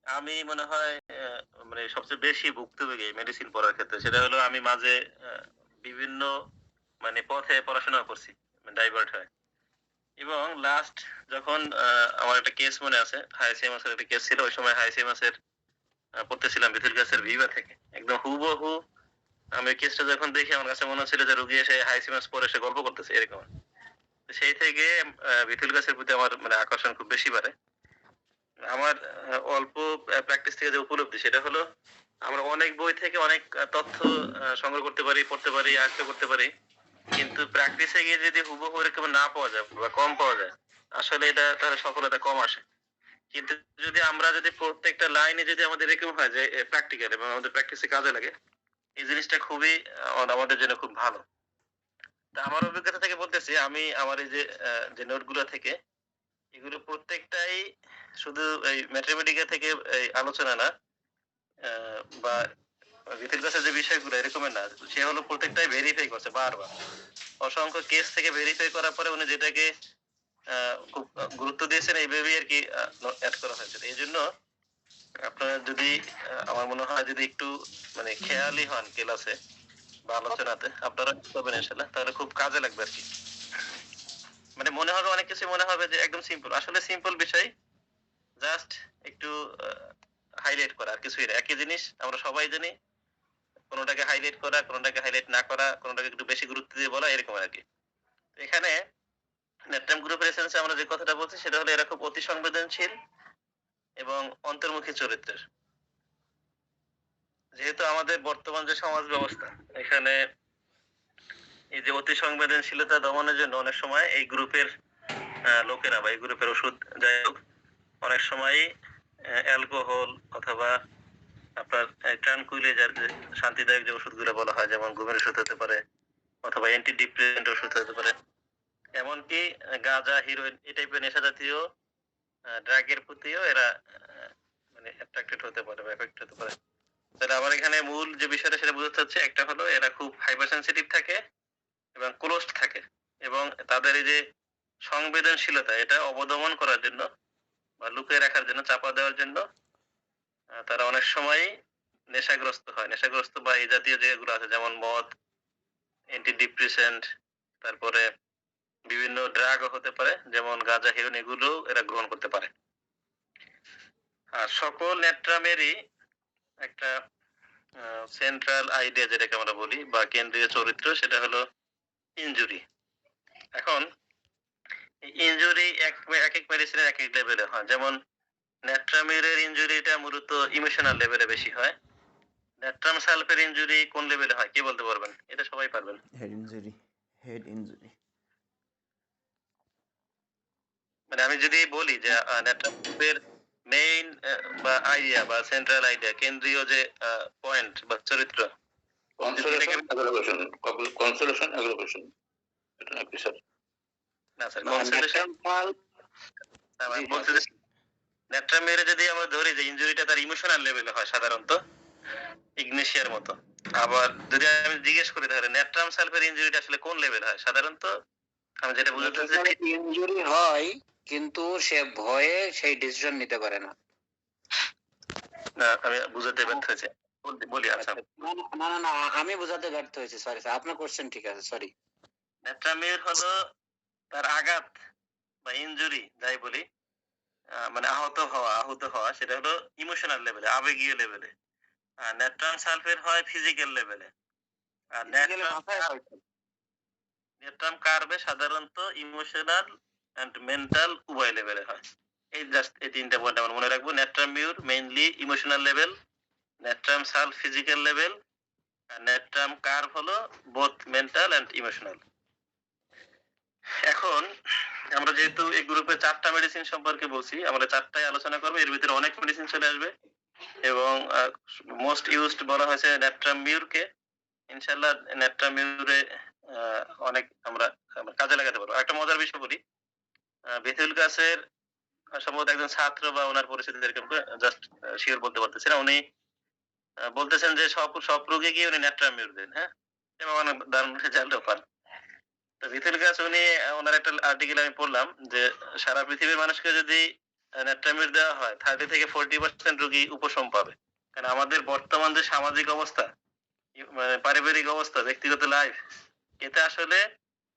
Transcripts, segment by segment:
আমি মনে হয় মানে সবচেয়ে বেশি ভুক্তভোগী মেডিসিন পড়ার ক্ষেত্রে। সেটা হলো আমি মাঝে আ বিভিন্ন মানে পথে পড়াশোনা করছি। ডাইভার্ট হয়ে। এবং লাস্ট যখন আমার একটা কেস মনে আছে। হাইসিএমএস এর একটা কেস ছিল। ওই সময় হাইসিএমএস এর পড়তেছিলাম ভিথুর গাছের ভিভা থেকে। একদম হুবহু আমি কেসটা যখন দেখি আমার কাছে মনে হচ্ছিল যে রোগী এসে হাইসিএমএস পড়ে সে গল্প করতেছে এরকম। তো সেই থেকে বিথুল গাছের প্রতি আমার মানে আকর্ষণ খুব বেশি বাড়ে। আমার অল্প প্র্যাকটিস থেকে যে উপলব্ধি সেটা হলো আমরা অনেক বই থেকে অনেক তথ্য সংগ্রহ করতে পারি, পড়তে পারি, আয়ত্ত করতে পারি। কিন্তু প্র্যাকটিসে গিয়ে যদি হুবহু এরকম না পাওয়া যায় বা কম পাওয়া যায়, আসলে এটা তাহলে সফলতা কম আসে। কিন্তু যদি আমরা যদি প্রত্যেকটা লাইনে যদি আমাদের এরকম হয় যে প্র্যাকটিক্যাল এবং আমাদের প্র্যাকটিসে কাজে লাগে, এই জিনিসটা খুবই আমাদের জন্য খুব ভালো। তা আমার অভিজ্ঞতা থেকে বলতেছি আমি আমার এই যে নোটগুলো থেকে এগুলো প্রত্যেকটাই শুধু এই ম্যাথমেটিক্যাল থেকে এই আলোচনা না বা ভিতর কাছে যে বিষয়গুলো এরকমের না। সে হলো প্রত্যেকটাই ভেরিফাই করছে বারবার। অসংখ্য কেস থেকে ভেরিফাই করার পরে উনি যেটাকে খুব গুরুত্ব দিয়েছেন এইভাবেই আরকি এড করা হয়েছে। এইজন্য আপনারা যদি আমার মনে হয় যদি একটু মানে খেয়ালি হন ক্লাসে বা আলোচনাতে আপনারা করবেন ইনশাআল্লাহ তাহলে খুব কাজে লাগবে আরকি। মানে মনে হবে অনেক কিছু মনে হবে যে একদম সিম্পল। আসলে সিম্পল বিষয় জাস্ট একটু আ হাইলাইট করা আর কিছুই না। একই জিনিস আমরা সবাই জানি। কোনটাকে হাইলাইট করা, কোনটাকে হাইলাইট না করা, কোনটাকে একটু বেশি গুরুত্ব দিয়ে বলা এরকম আরকি। এখানে নেটওয়ার্ক গ্রুপের এসেন্স এ আমরা যে কথাটা বলছি সেটা হলো এরা খুব অতি সংবেদনশীল এবং অন্তর্মুখী চরিত্রের। যেহেতু আমাদের বর্তমান যে সমাজ ব্যবস্থা এখানে এই যে অতি সংবেদনশীলতা দমনের জন্য অনেক সময় এই গ্রুপের লোকেরা বা এই গ্রুপের ওষুধ যাই হোক অনেক সময়ই অ্যালকোহল অথবা আপনার ট্রানকুইলাইজার যে শান্তিদায়ক যে ওষুধগুলো বলা হয় যেমন ঘুমের ওষুধ হতে পারে অথবা অ্যান্টি ডিপ্রেসেন্ট ওষুধ হতে পারে। এমনকি গাঁজা, হেরোইন এই টাইপের নেশা জাতীয় ড্রাগ এর প্রতিও এরা মানে অ্যাট্রাক্টেড হতে পারে বা এফেক্ট হতে পারে। তাহলে আমার এখানে মূল যে বিষয়টা সেটা বোঝাতে চাচ্ছি একটা হলো এরা খুব হাইপার সেনসিটিভ থাকে এবং ক্লোজড থাকে এবং তাদের এই যে সংবেদনশীলতা এটা অবদমন করার জন্য বা লুকিয়ে রাখার জন্য চাপা দেওয়ার জন্য তারা অনেক সময়ই নেশাগ্রস্ত হয়। নেশাগ্রস্ত বা এই জাতীয় যেগুলো আছে যেমন মদ, অ্যান্টি ডিপ্রেসেন্ট তারপরে বিভিন্ন ড্রাগও হতে পারে যেমন গাঁজা, হেরোইন এগুলোও এরা গ্রহণ করতে পারে। আর সকল নেট্রামেরই একটা সেন্ট্রাল আইডিয়া যেটাকে আমরা বলি বা কেন্দ্রীয় চরিত্র সেটা হলো ইনজুরি। এখন ইনজুরি একেক মেডিসিনের একেক লেভেলে হয়। যেমন ন্যাট্রামিউরের ইনজুরিটা মূলত ইমোশনাল লেভেলে বেশি হয়। ন্যাট্রাম সালফের ইনজুরি কোন লেভেলে হয়? কে বলতে পারবেন? এটা সবাই পারবেন। Head injury, head injury. মানে আমি যদি বলি যে ন্যাট্রামের মেইন বা আইডিয়া বা সেন্ট্রাল আইডিয়া কেন্দ্রীয় যে পয়েন্ট বা চরিত্র কনসোলেশন অ্যাগ্রাভেশন, কনসোলেশন অ্যাগ্রাভেশন এটা নাকি স্যার? না স্যার কনসোলেশন বলতে যে ন্যাট্রামেরে যদি আমরা ধরি যে ইনজুরিটা তার ইমোশনাল লেভেলে হয় সাধারণত ইগনেশিয়ার মতো। আবার যদি আমি জিজ্ঞেস করি তাহলে ন্যাট্রাম সালফের ইনজুরিটা আসলে কোন লেভেল হয়? সাধারণত আমি যেটা বুঝাতে চাচ্ছি ইনজুরি হয় কিন্তু সে ভয়ে সেই ডিসিশন নিতে পারে না। না আমি বুঝাতে ব্যর্থ হয়েছি। বলি আচ্ছা। না না না আমি বোঝাতে ব্যর্থ হয়েছি, সরি স্যার, আপনার কোশ্চেন ঠিক আছে, সরি। ন্যাট্রামের হলো তার আঘাত বা ইনজুরি যাই বলি মানে আহত হওয়া সেটা হলো ইমোশনাল লেভেলে আবেগীয় লেভেলে। আর ন্যাট্রাম সালফের হয় ফিজিক্যাল লেভেলে। আর ন্যাট্রাম কার্ভে সাধারণত ইমোশনাল এন্ড মেন্টাল উভয় লেভেলে হয়। এই জাস্ট এই তিনটা পয়েন্ট আমরা মনে রাখবো। Natrum mur mainly emotional level, natrum sulph physical level, আর ন্যাট্রাম কার্ভ হলো বোথ মেন্টাল এন্ড ইমোশনাল। এখন আমরা যেহেতু এই গ্রুপে ৪ টা মেডিসিন সম্পর্কে বলছি, আমরা ৪ টাই আলোচনা করব। এর ভিতরে অনেক মেডিসিন চলে আসবে এবং মোস্ট ইউজড বলা হয়েছে ন্যাট্রাম মিউরকে। ইনশাআল্লাহ ন্যাট্রাম মিউরে আ অনেক আমরা কাজে লাগাতে পারবো। একটা মজার বিষয় বলি। বেথুল গাছের সম্ভবত একজন ছাত্র বা উনার পরিচিত এরকম করে জাস্ট সিওর বলতে পারতেছি না। উনি বলতেছেন যে সব রোগী গিয়ে উনি ন্যাট্রাম মিউর দেন, হ্যাঁ? এবং অনেক দারুণ রেজাল্টও পান। তো ভিথিল গাছ উনি ওনার একটা আর্টিকেল আমি পড়লাম যে সারা পৃথিবীর মানুষকে যদি নেট্রামিউর দেওয়া হয় 30 থেকে 40% রোগী উপশম পাবে। কারণ আমাদের বর্তমান যে সামাজিক অবস্থা, মানে পারিবারিক অবস্থা, ব্যক্তিগত লাইফ, এতে আসলে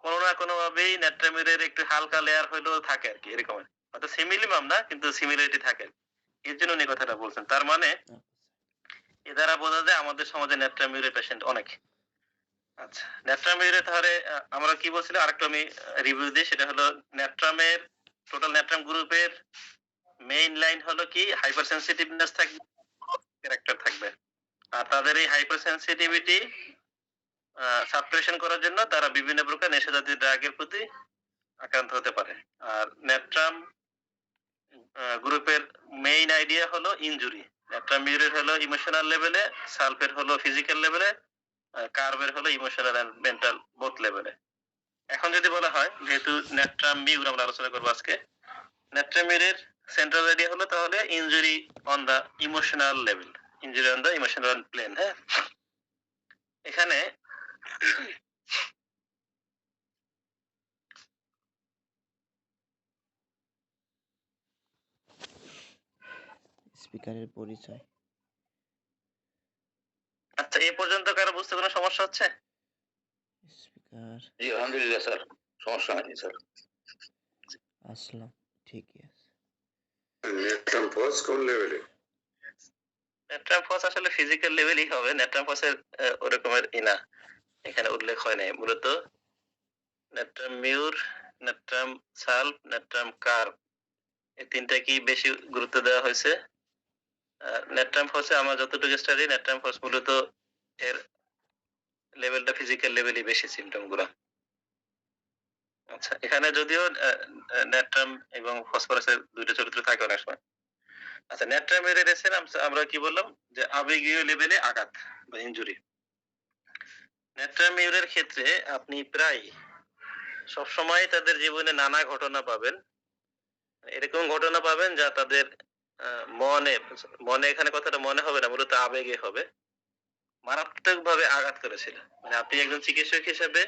কোনো না কোনো ভাবেই নেট্রামিউরের একটু হালকা লেয়ার হইলেও থাকে আরকি, এরকম। হয়তো সিমিলিমাম না, কিন্তু সিমিলারিটি থাকে। এর জন্য উনি কথাটা বলছেন। তার মানে এ দ্বারা বোঝা যায় আমাদের সমাজে নেট্রামিউরের পেশেন্ট অনেক। আচ্ছা, নেট্রামিউরে তাহলে আমরা কি বলছিলাম, আরেকটু আমি রিভিউ দিই। সেটা হলো নেট্রামের টোটাল নেট্রাম গ্রুপের মেইন লাইন হলো কি, হাইপার সেনসিটিভনেস থাকবে, ক্যারেক্টার থাকবে। আর তাদের এই হাইপার সেনসিটিভিটি সাপ্রেশন করার জন্য তারা বিভিন্ন প্রকার নেশাজাতীয় ড্রাগের প্রতি আক্রান্ত হতে পারে। আর নেট্রাম গ্রুপের মেইন আইডিয়া হলো ইনজুরি। নেট্রামিউরের হলো ইমোশনাল লেভেলে, সালফের হলো ফিজিক্যাল লেভেলে, কার্ভের হলো ইমোশনাল এন্ড মেন্টাল বোথ লেভেলে। এখন যদি বলা হয়, যেহেতু নেট্রামিউর আমরা আলোচনা করবো আজকে, নেট্রামিউরের সেন্ট্রাল আইডিয়া হলো তাহলে injury on the emotional level, injury on the emotional plane. হ্যাঁ, এখানে স্পিকারের পরিচয়। আচ্ছা, এই পর্যন্ত কারো বুঝতে কোনো সমস্যা হচ্ছে? স্পিকার জি আলহামদুলিল্লাহ স্যার, সমস্যা হয়নি স্যার। আসলাম, ঠিকই আছে। নেট্রাম ফস কোন লেভেলে? নেট্রাম ফস আসলে ফিজিক্যাল লেভেলই হবে। নেট্রাম ফসের ওরকমের না, এখানে উল্লেখ হয় নাই। মূলত natrum Muir, natrum sulph, natrum curve, এই তিনটাকেই বেশি গুরুত্ব দেওয়া হয়েছে। নেট্রাম ফসে আমার যতটুকু স্টাডি, নেট্রাম ফস মূলত এর লেভেলটা ফিজিক্যাল লেভেলই বেশি, সিমটম গুলা। আচ্ছা, এখানে যদিও নেট্রাম এবং ফসফরাসের দুইটা চরিত্র থাকে অনেক সময়। আচ্ছা, নেট্রামের এসে আমরা কি বললাম, যে আবেগীয় লেভেলে আঘাত বা ইনজুরি। নেট্রামিউরের ক্ষেত্রে আপনি প্রায় সবসময় তাদের জীবনে নানা ঘটনা পাবেন। এরকম ঘটনা পাবেন যা তাদের মনে মনে এখানে কথাটা মনে হবে না, মূলত আবেগে হবে, মারাত্মকভাবে আঘাত করেছিল। মানে আপনি একজন চিকিৎসক হিসেবে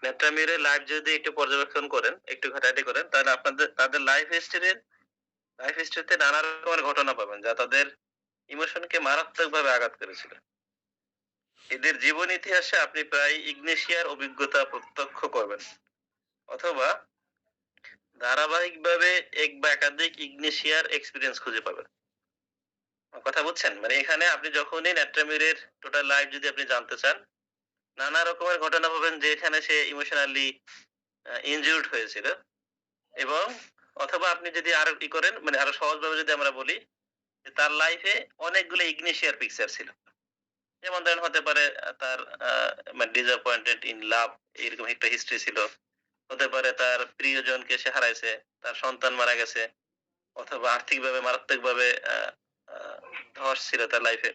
নেট্রামিউরের লাইফ যদি একটু পর্যবেক্ষণ করেন, একটু ঘাটাঘাটি করেন, তাহলে আপনাদের তাদের লাইফ হিস্ট্রিতে নানা রকমের ঘটনা পাবেন যা তাদের ইমোশনকে মারাত্মকভাবে আঘাত করেছিল। এদের জীবন ইতিহাসে আপনি প্রায় ইগনেশিয়ার অভিজ্ঞতা প্রত্যক্ষ করবেন, অথবা ধারাবাহিকভাবে এক বা একাধিক ইগনেশিয়ার এক্সপেরিয়েন্স খুঁজে পাবেন। কথা বুঝছেন? মানে এখানে আপনি যখনই নেট্রামিউরের টোটাল লাইফ যদি আপনি জানতে চান, নানা রকমের ঘটনা পাবেন যেখানে সে ইমোশনালি ইনজিউরড হয়েছিল। এবং অথবা আপনি যদি আরো কি করেন, মানে আরো সহজভাবে যদি আমরা বলি, যে তার লাইফে অনেকগুলো ইগনিশিয়ার পিকচার ছিল। যেমন ধরেন হতে পারে তার মানে ডিসঅ্যাপয়েন্টেড ইন লাভ, এরকম একটা হিস্ট্রি ছিল। হতে পারে তার প্রিয়জনকে সে হারাইছে, তার সন্তান মারা গেছে, অথবা আর্থিকভাবে মারাত্মকভাবে ধস ছিল তার লাইফে।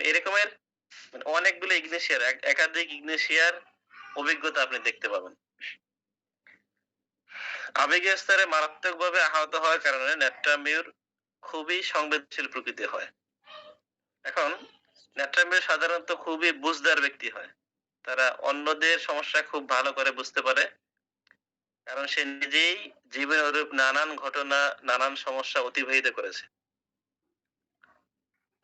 এরকমের মানে অনেকগুলো ইগনিশিয়ার, একাধিক ইগনিশিয়ার অভিজ্ঞতা আপনি দেখতে পাবেন। আবেগীয় স্তরে মারাত্মকভাবে আহত হওয়ার কারণে নেট্রামিউর খুবই সংবেদনশীল প্রকৃতির হয়। এখন নেট্রামিউর সাধারণত খুবই বুঝদার ব্যক্তি হয়। তারা অন্যদের সমস্যা খুব ভালো করে বুঝতে পারে, কারণ সে নিজেই জীবনে ওরূপ নানান ঘটনা, নানান সমস্যা অতিবাহিত করেছে।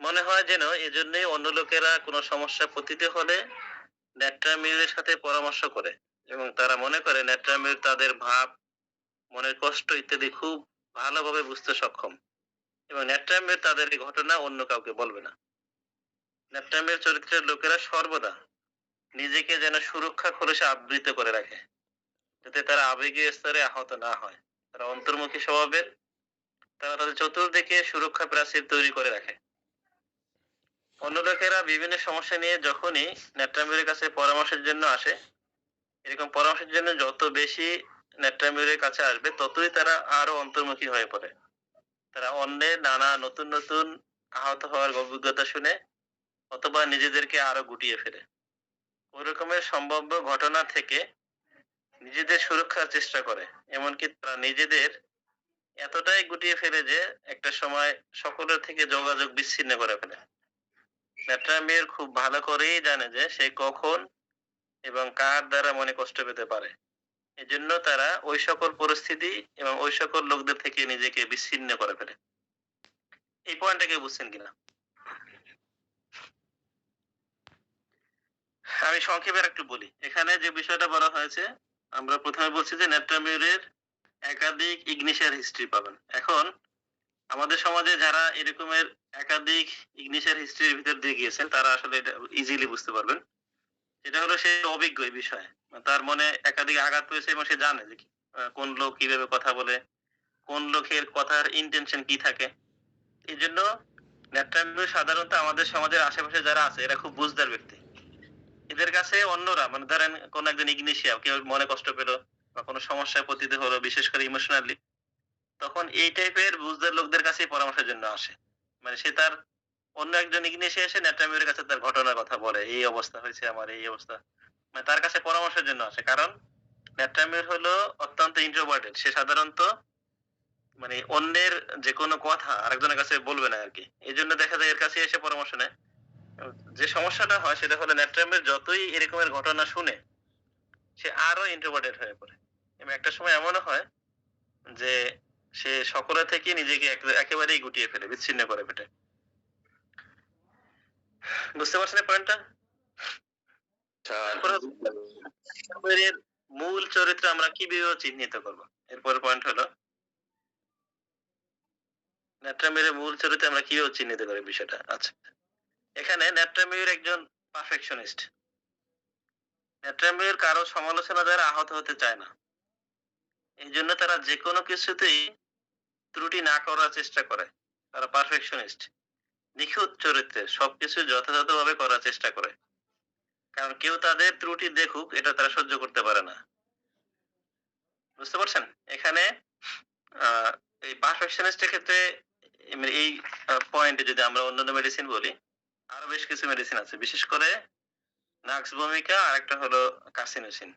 মনে হয় যেন এজন্যই অন্য লোকেরা কোনো সমস্যা পতিত হলে নেট্রামিউরের সাথে পরামর্শ করে, এবং তারা মনে করে নেট্রামিউর তাদের ভাব, মনের কষ্ট ইত্যাদি খুব ভালোভাবে বুঝতে সক্ষম, এবং নেট্রামিউর তাদের এই ঘটনা অন্য কাউকে বলবে না। নেট্রামিউর চরিত্রের লোকেরা সর্বদা নিজেকে যেন সুরক্ষা খোলসে আবৃত করে রাখে, যাতে তারা আবেগীয় স্তরে আহত না হয়। তারা অন্তর্মুখী স্বভাবের, তারা তাদের চতুর্দিকে সুরক্ষা প্রাচীর তৈরি করে রাখে। অন্য লোকেরা বিভিন্ন সমস্যা নিয়ে যখনই নেট্রামিউরের কাছে পরামর্শের জন্য আসে, এরকম পরামর্শের জন্য যত বেশি নেট্রামিউরের কাছে আসবে, ততই তারা আরো অন্তর্মুখী হয়ে পড়ে। তারা অন্যের নানা নতুন নতুন আহত হওয়ার অভিজ্ঞতা শুনে, অথবা নিজেদেরকে আরো গুটিয়ে ফেলে। ওই রকমের সম্ভাব্য ঘটনা থেকে নিজেদের সুরক্ষার চেষ্টা করে। এমনকি তারা নিজেদের এতটাই গুটিয়ে ফেলে যে একটা সময় সকলের থেকে যোগাযোগ বিচ্ছিন্ন করে ফেলে। নেট্রামিউর খুব ভালো করেই জানে যে সে কখন এবং কার দ্বারা মনে কষ্ট পেতে পারে, এজন্য তারা ওই সকল পরিস্থিতি এবং ওই সকল লোকদের থেকে নিজেকে বিচ্ছিন্ন করে ফেলে। এই পয়েন্টটা কেউ বুঝছেন কিনা? আমি সংক্ষেপে একটু বলি। এখানে যে বিষয়টা বলা হয়েছে, আমরা প্রথমে বলছি যে নেট্রামিউরের একাধিক ইগনিশিয়ার হিস্ট্রি পাবেন। এখন আমাদের সমাজে যারা এরকমের একাধিক ইগনিশিয়ার হিস্ট্রির ভিতর দিয়ে গিয়েছেন তারা আসলে এটা ইজিলি বুঝতে পারবেন। এটা হলো সে অভিজ্ঞ এই বিষয়ে। তার মনে একাধিক আঘাত পেয়েছে এবং সে জানে যে কোন লোক কিভাবে কথা বলে, কোন লোকের কথার ইনটেনশন কি থাকে। এজন্য নেট্রামিউর সাধারণত আমাদের সমাজের আশেপাশে যারা আছে এরা খুব বুঝদার ব্যক্তি। এদের কাছে অন্যরা মানে ধরেন কোন একজন ইগনিশিয়া কেউ মনে কষ্ট পেল বা কোনো সমস্যায় পতিত হলো বিশেষ করে ইমোশনালি, তখন এই টাইপের বুঝদার লোকদের কাছেই পরামর্শের জন্য আসে। মানে সে তার অন্য একজন ইগনিশিয়া এসে নেট্রামিউরের কাছে তার ঘটনার কথা বলে, এই অবস্থা হয়েছে আমার, এই অবস্থা। মানে তার কাছে পরামর্শের জন্য আসে। কারণ নেট্রামিউর হলো অত্যন্ত ইন্ট্রোভার্টেড। সে সাধারণত মানে অন্যের যেকোনো কথা আরেকজনের কাছে বলবে না আরকি। এজন্য দেখা যায় এর কাছে এসে পরামর্শ নেয়। যে সমস্যাটা হয় সেটা হলো নেট্রামিউর যতই এরকমের ঘটনা শুনে সে আরো ইন্ট্রোভার্টেড হয়ে পড়ে। এবং একটা সময় এমনও হয় যে সে সকলের থেকে নিজেকে একেবারেই গুটিয়ে ফেলে, বিচ্ছিন্ন করে ফেলে। বুঝতে পারছেন এই পয়েন্টটা? তারপরে নেট্রামিউরের মূল চরিত্র আমরা কিভাবে চিহ্নিত করব? এরপরের পয়েন্ট হলো নেট্রামিউরের মূল চরিত্র আমরা কিভাবে চিহ্নিত করি বিষয়টা। আচ্ছা, এখানে নেট্রামিউর একজন পারফেকশনিস্ট। নেট্রামিউর কারো সমালোচনা দ্বারা আহত হতে চায় না। এই জন্য তারা যেকোনো কিছুতেই ত্রুটি না করার চেষ্টা করে। তারা পারফেকশনিস্ট, নিখুঁত চরিত্রের, সবকিছু যথাযথভাবে করার চেষ্টা করে। কারণ কেউ তাদের ত্রুটি দেখুক এটা তারা সহ্য করতে পারে না। বুঝতে পারছেন? এখানে এই পারফেকশনিস্টের ক্ষেত্রে এই পয়েন্টে যদি আমরা অন্যান্য মেডিসিন বলি, আরো বেশ কিছু মেডিসিন আছে। বিশেষ করে নাক্স ভূমিকা আর একটা হলো কার্সিনোসিন।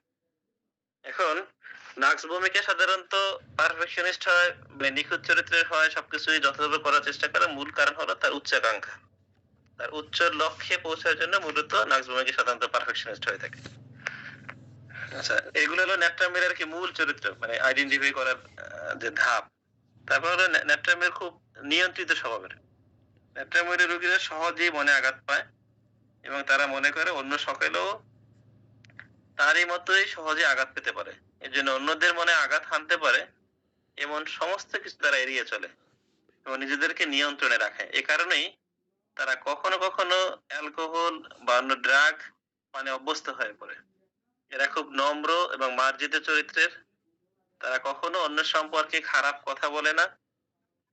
এখন নাক্স ভূমিকা সাধারণত পারফেকশনিস্ট হয়, মানে নিখুঁত চরিত্রের হয়, সবকিছুই যথাযথ করার চেষ্টা করে। মূল কারণ হলো তার উচ্চাকাঙ্ক্ষা। তার উচ্চ লক্ষ্যে পৌঁছার জন্য মূলত নাক্স ভূমিকা সাধারণত পারফেকশনিস্ট হয়ে থাকে। আচ্ছা, এগুলো হলো নেট্রামিউরের কি মূল চরিত্র, মানে আইডেন্টিফাই করার যে ধাপ। তারপর হলো নেট্রামিউর খুব নিয়ন্ত্রিত স্বভাবের। নেট্রামিউরের রোগীরা সহজেই মনে আঘাত পায় এবং তারা মনে করে অন্য সকলেও তারই মতোই সহজে আঘাত পেতে পারে। এজন্য অন্যদের মনে আঘাত হানতে পারে এমন সমস্ত কিছু তারা এড়িয়ে চলে এবং নিজেদেরকে নিয়ন্ত্রণে রাখে। এ কারণেই তারা কখনো কখনো অ্যালকোহল বা অন্য ড্রাগ পানে অভ্যস্ত হয়ে পড়ে। এরা খুব নম্র এবং মার্জিত চরিত্রের। তারা কখনো অন্যের সম্পর্কে খারাপ কথা বলে না।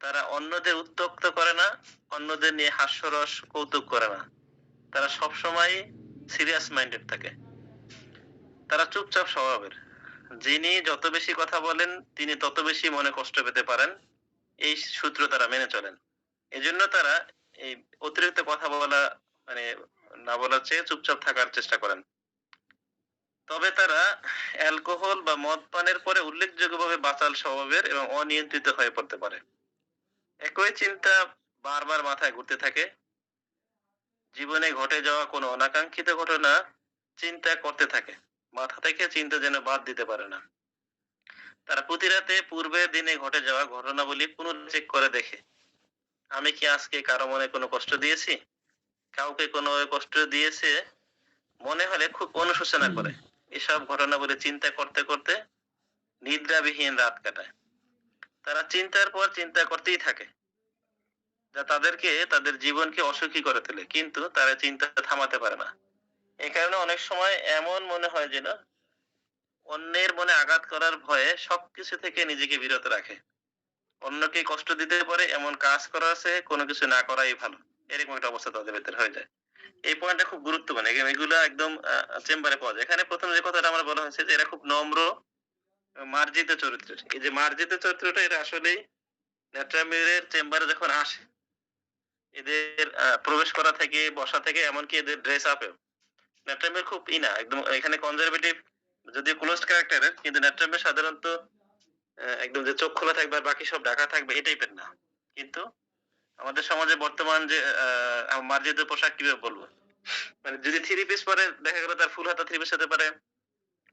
তারা অন্যদের উত্ত্যক্ত করে না, অন্যদের নিয়ে হাস্যরস কৌতুক করে না। তারা সবসময় সিরিয়াস মাইন্ডেড থাকে। তারা চুপচাপ স্বভাবের। যিনি যত বেশি কথা বলেন তিনি তত বেশি মনে কষ্ট পেতে পারেন, এই সূত্র তারা মেনে চলেন। এজন্য তারা এই অতিরিক্ত কথা বলা মানে না বলার চেয়ে চুপচাপ থাকার চেষ্টা করেন। তবে তারা অ্যালকোহল বা মদ পানের পরে উল্লেখযোগ্যভাবে বাচাল স্বভাবের এবং অনিয়ন্ত্রিত হয়ে পড়তে পারে। একই চিন্তা বারবার মাথায় ঘুরতে থাকে। জীবনে ঘটে যাওয়া কোনো অনাকাঙ্ক্ষিত ঘটনা চিন্তা করতে থাকে। মাথা থেকে চিন্তা যেন বাদ দিতে পারে না। তারা প্রতি রাতে পূর্বের দিনে ঘটে যাওয়া ঘটনাবলী পুনর্চেক করে দেখে। আমি কি আজকে কারো মনে কোনো কষ্ট দিয়েছি? কাউকে কোনো কষ্ট দিয়েছে মনে হলে খুব অনুশোচনা করে। এসব ঘটনাবলী চিন্তা করতে করতে নিদ্রাবিহীন রাত কাটায়। তারা চিন্তার পর চিন্তা করতেই থাকে, যা তাদেরকে তাদের জীবনকে অসুখী করে তোলে। কিন্তু তারা চিন্তা থামাতে পারে না। এই কারণে অনেক সময় এমন মনে হয় যেন অন্যের মনে আঘাত করার ভয়ে সবকিছু থেকে নিজেকে বিরত রাখে। অন্যকে কষ্ট দিতে পারে এমন কাজ করা আছে কোনো কিছু না করাই ভালো, এরকম একটা অবস্থা তাদের ভেতরে হয়ে যায়। এই পয়েন্টটা খুব গুরুত্বপূর্ণ। এগুলা একদম চেম্বারে পাওয়া যায়। এখানে প্রথম যে কথাটা আমার বলা হয়েছে যে এরা খুব নম্র, মার্জিত চরিত্রের। এই যে মার্জিত চরিত্রটা এটা আসলেই নেট্রামিউরের চেম্বারে যখন আসে, এদের প্রবেশ করা থেকে বসা থেকে এমনকি এদের ড্রেস আপেও নেট্রামিউর খুব একদম এখানে কনজারভেটিভ, যদিও ক্লোজড ক্যারেক্টারের, কিন্তু নেট্রামিউর সাধারণত একদম যে চোখ খোলা থাকবে আর বাকি সব ঢাকা থাকবে এই টাইপের না। কিন্তু আমাদের সমাজে বর্তমান যে মার্জিত পোশাক কিভাবে বলবো, মানে যদি থ্রি পিস পরে দেখা গেল তার ফুল হাতা থ্রি পিস হতে পারে,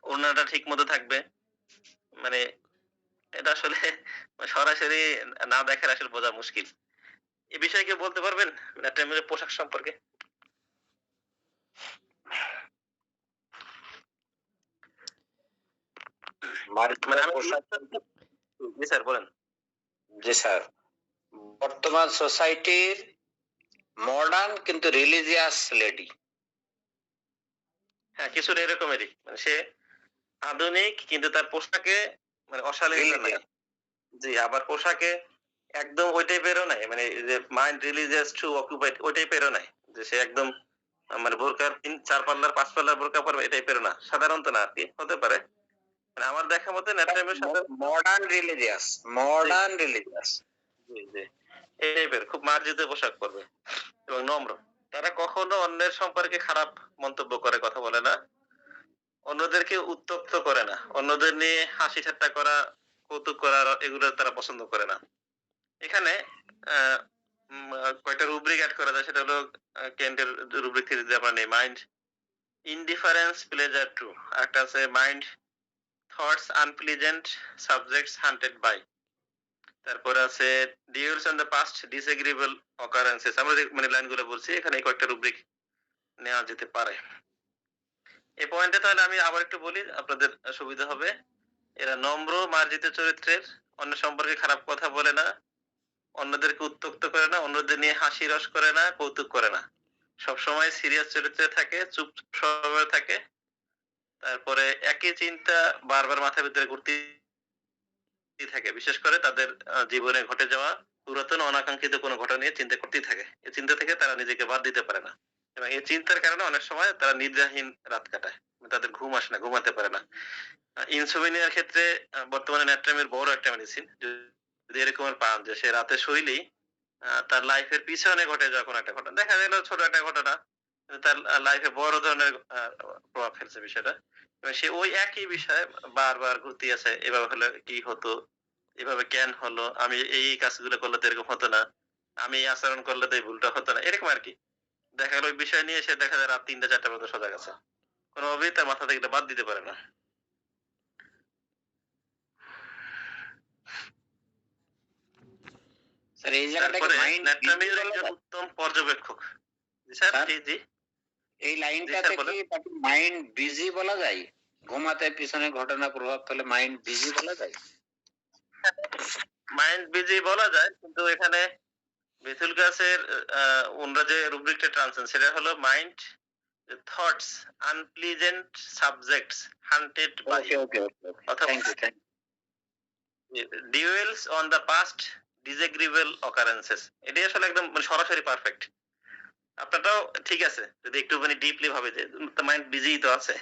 ওড়নাটা ঠিক মতো থাকবে, মানে এটা আসলে সরাসরি না দেখালে আসলে বোঝা মুশকিল। এ বিষয়ে কেউ বলতে পারবেন? নেত্রমীরের পোশাক সম্পর্কে? মানে মার্জিনের আমি পোশাক, জি স্যার বলেন। জি স্যার, বর্তমান সোসাইটির মডার্ন কিন্তু রিলিজিয়াস লেডি। হ্যাঁ, কিছুটা এরকমেরই। মানে সে আধুনিক কিন্তু তার পোশাকে মানে অশালীনতা নাই। জি, আবার পোশাকে একদম ওই টাইপেরও নাই। মানে এই যে মাইন্ড রিলিজিয়াস টু অকুপাইড ওই টাইপেরও নাই। যে সে একদম মানে বোরকার ৪ পাল্লার ৫ পাল্লার বোরকা পরবে এই টাইপেরও না। সাধারণত না আরকি। হতে পারে। মানে আমার দেখা মতে নেত্রমীর সাথে মডার্ন রিলিজিয়াস, মডার্ন রিলিজিয়াস। জি, জি। এই টাইপের খুব মার্জিত পোশাক পরবে এবং নম্র। তারা কখনো অন্যের সম্পর্কে খারাপ মন্তব্য করে কথা বলে না। অন্যদেরকে উত্ত্যক্ত করে না। অন্যদের নিয়ে হাসি ঠাট্টা করা, কৌতুক করা এগুলো তারা পছন্দ করে না। এখানে আ কয়েকটা রুব্রিক এড করা যায় সেটা হলো কেন্টের রুব্রিক থিওরিতে আমরা নেই। Mind, indifference, pleasure true. আরেকটা আছে mind, thoughts unpleasant, subjects haunted by. তারপরে আছে dwells on the past, disagreeable occurrences. আমরা যে মানে লাইনগুলো বলছি এখানে এই কয়েকটা রুব্রিক নেওয়া যেতে পারে। এই পয়েন্টে তাহলে আমি আবার একটু বলি আপনাদের সুবিধা হবে। এরা নম্র, মার্জিত চরিত্রের, অন্য সম্পর্কে খারাপ কথা বলে না, অন্যদেরকে উত্ত্যক্ত করে না, অন্যদের নিয়ে হাসি রস করে না, কৌতুক করে না। সবসময় সিরিয়াস চরিত্রে থাকে, চুপ স্বভাবে থাকে। তারপরে একই চিন্তা বারবার মাথার ভিতরে ঘুরতেই থাকে। বিশেষ করে তাদের জীবনে ঘটে যাওয়া পুরাতন অনাকাঙ্ক্ষিত কোনো ঘটনা নিয়ে চিন্তা করতেই থাকে। এই চিন্তা থেকে তারা নিজেকে বাদ দিতে পারে না। এবং এই চিন্তার কারণে অনেক সময় তারা নিদ্রাহীন রাত কাটায়। তাদের ঘুম আসে না, ঘুমাতে পারে না। ইনসোমিনিয়ার ক্ষেত্রে বর্তমানে ন্যাট্রামের বড় একটা মেডিসিন। যদি এরকম পান যে সে রাতে শোইলেই তার লাইফের পিছনে ঘটে যাওয়া কোনো একটা ঘটনা। দেখা গেল ছোট একটা ঘটনা। কিন্তু তার লাইফে বড় ধরনের প্রভাব ফেলছে বিষয়টা। এবং সে ওই একই বিষয় বারবার ঘুরতেই আছে। এভাবে হলে কি হতো? এভাবে কেন হলো? আমি এই কাজগুলো করলে তো এরকম হতো না। আমি এই আচরণ করলে তো এই ভুলটা হতো না। এরকম আরকি। দেখা গেল ওই বিষয় নিয়ে সে দেখা যায় রাত ৩টা ৪টা পর্যন্ত সজাগ আছে। কোনভাবেই তার মাথা থেকে এটা বাদ দিতে পারে না। স্যার এই জায়গাটাকে তারপরে মাইন্ড ন্যাট্রামির একজন উত্তম পর্যবেক্ষক। জি স্যার, স্যার, জি, জি। এই জি লাইনটাতে স্যার কি বলেন। তাকে মাইন্ড বিজি বলা যায়? ঘুমাতে পিছনে ঘটনা প্রভাব ফেলে মাইন্ড বিজি বলা যায়? মাইন্ড বিজি বলা যায় কিন্তু এখানে মিথুল গাছের ওনারা যে রুব্রিকটা টানছেন সেটা হলো mind thoughts unpleasant subjects haunted by, okay okay okay, অথবা thank you thank dwells on the past, disagreeable occurrences. এটাই আসলে একদম মানে সরাসরি পারফেক্ট। আপনারটাও ঠিক আছে যদি একটু মানে ডিপলি ভাবে যে মাইন্ড বিজি তো আছে।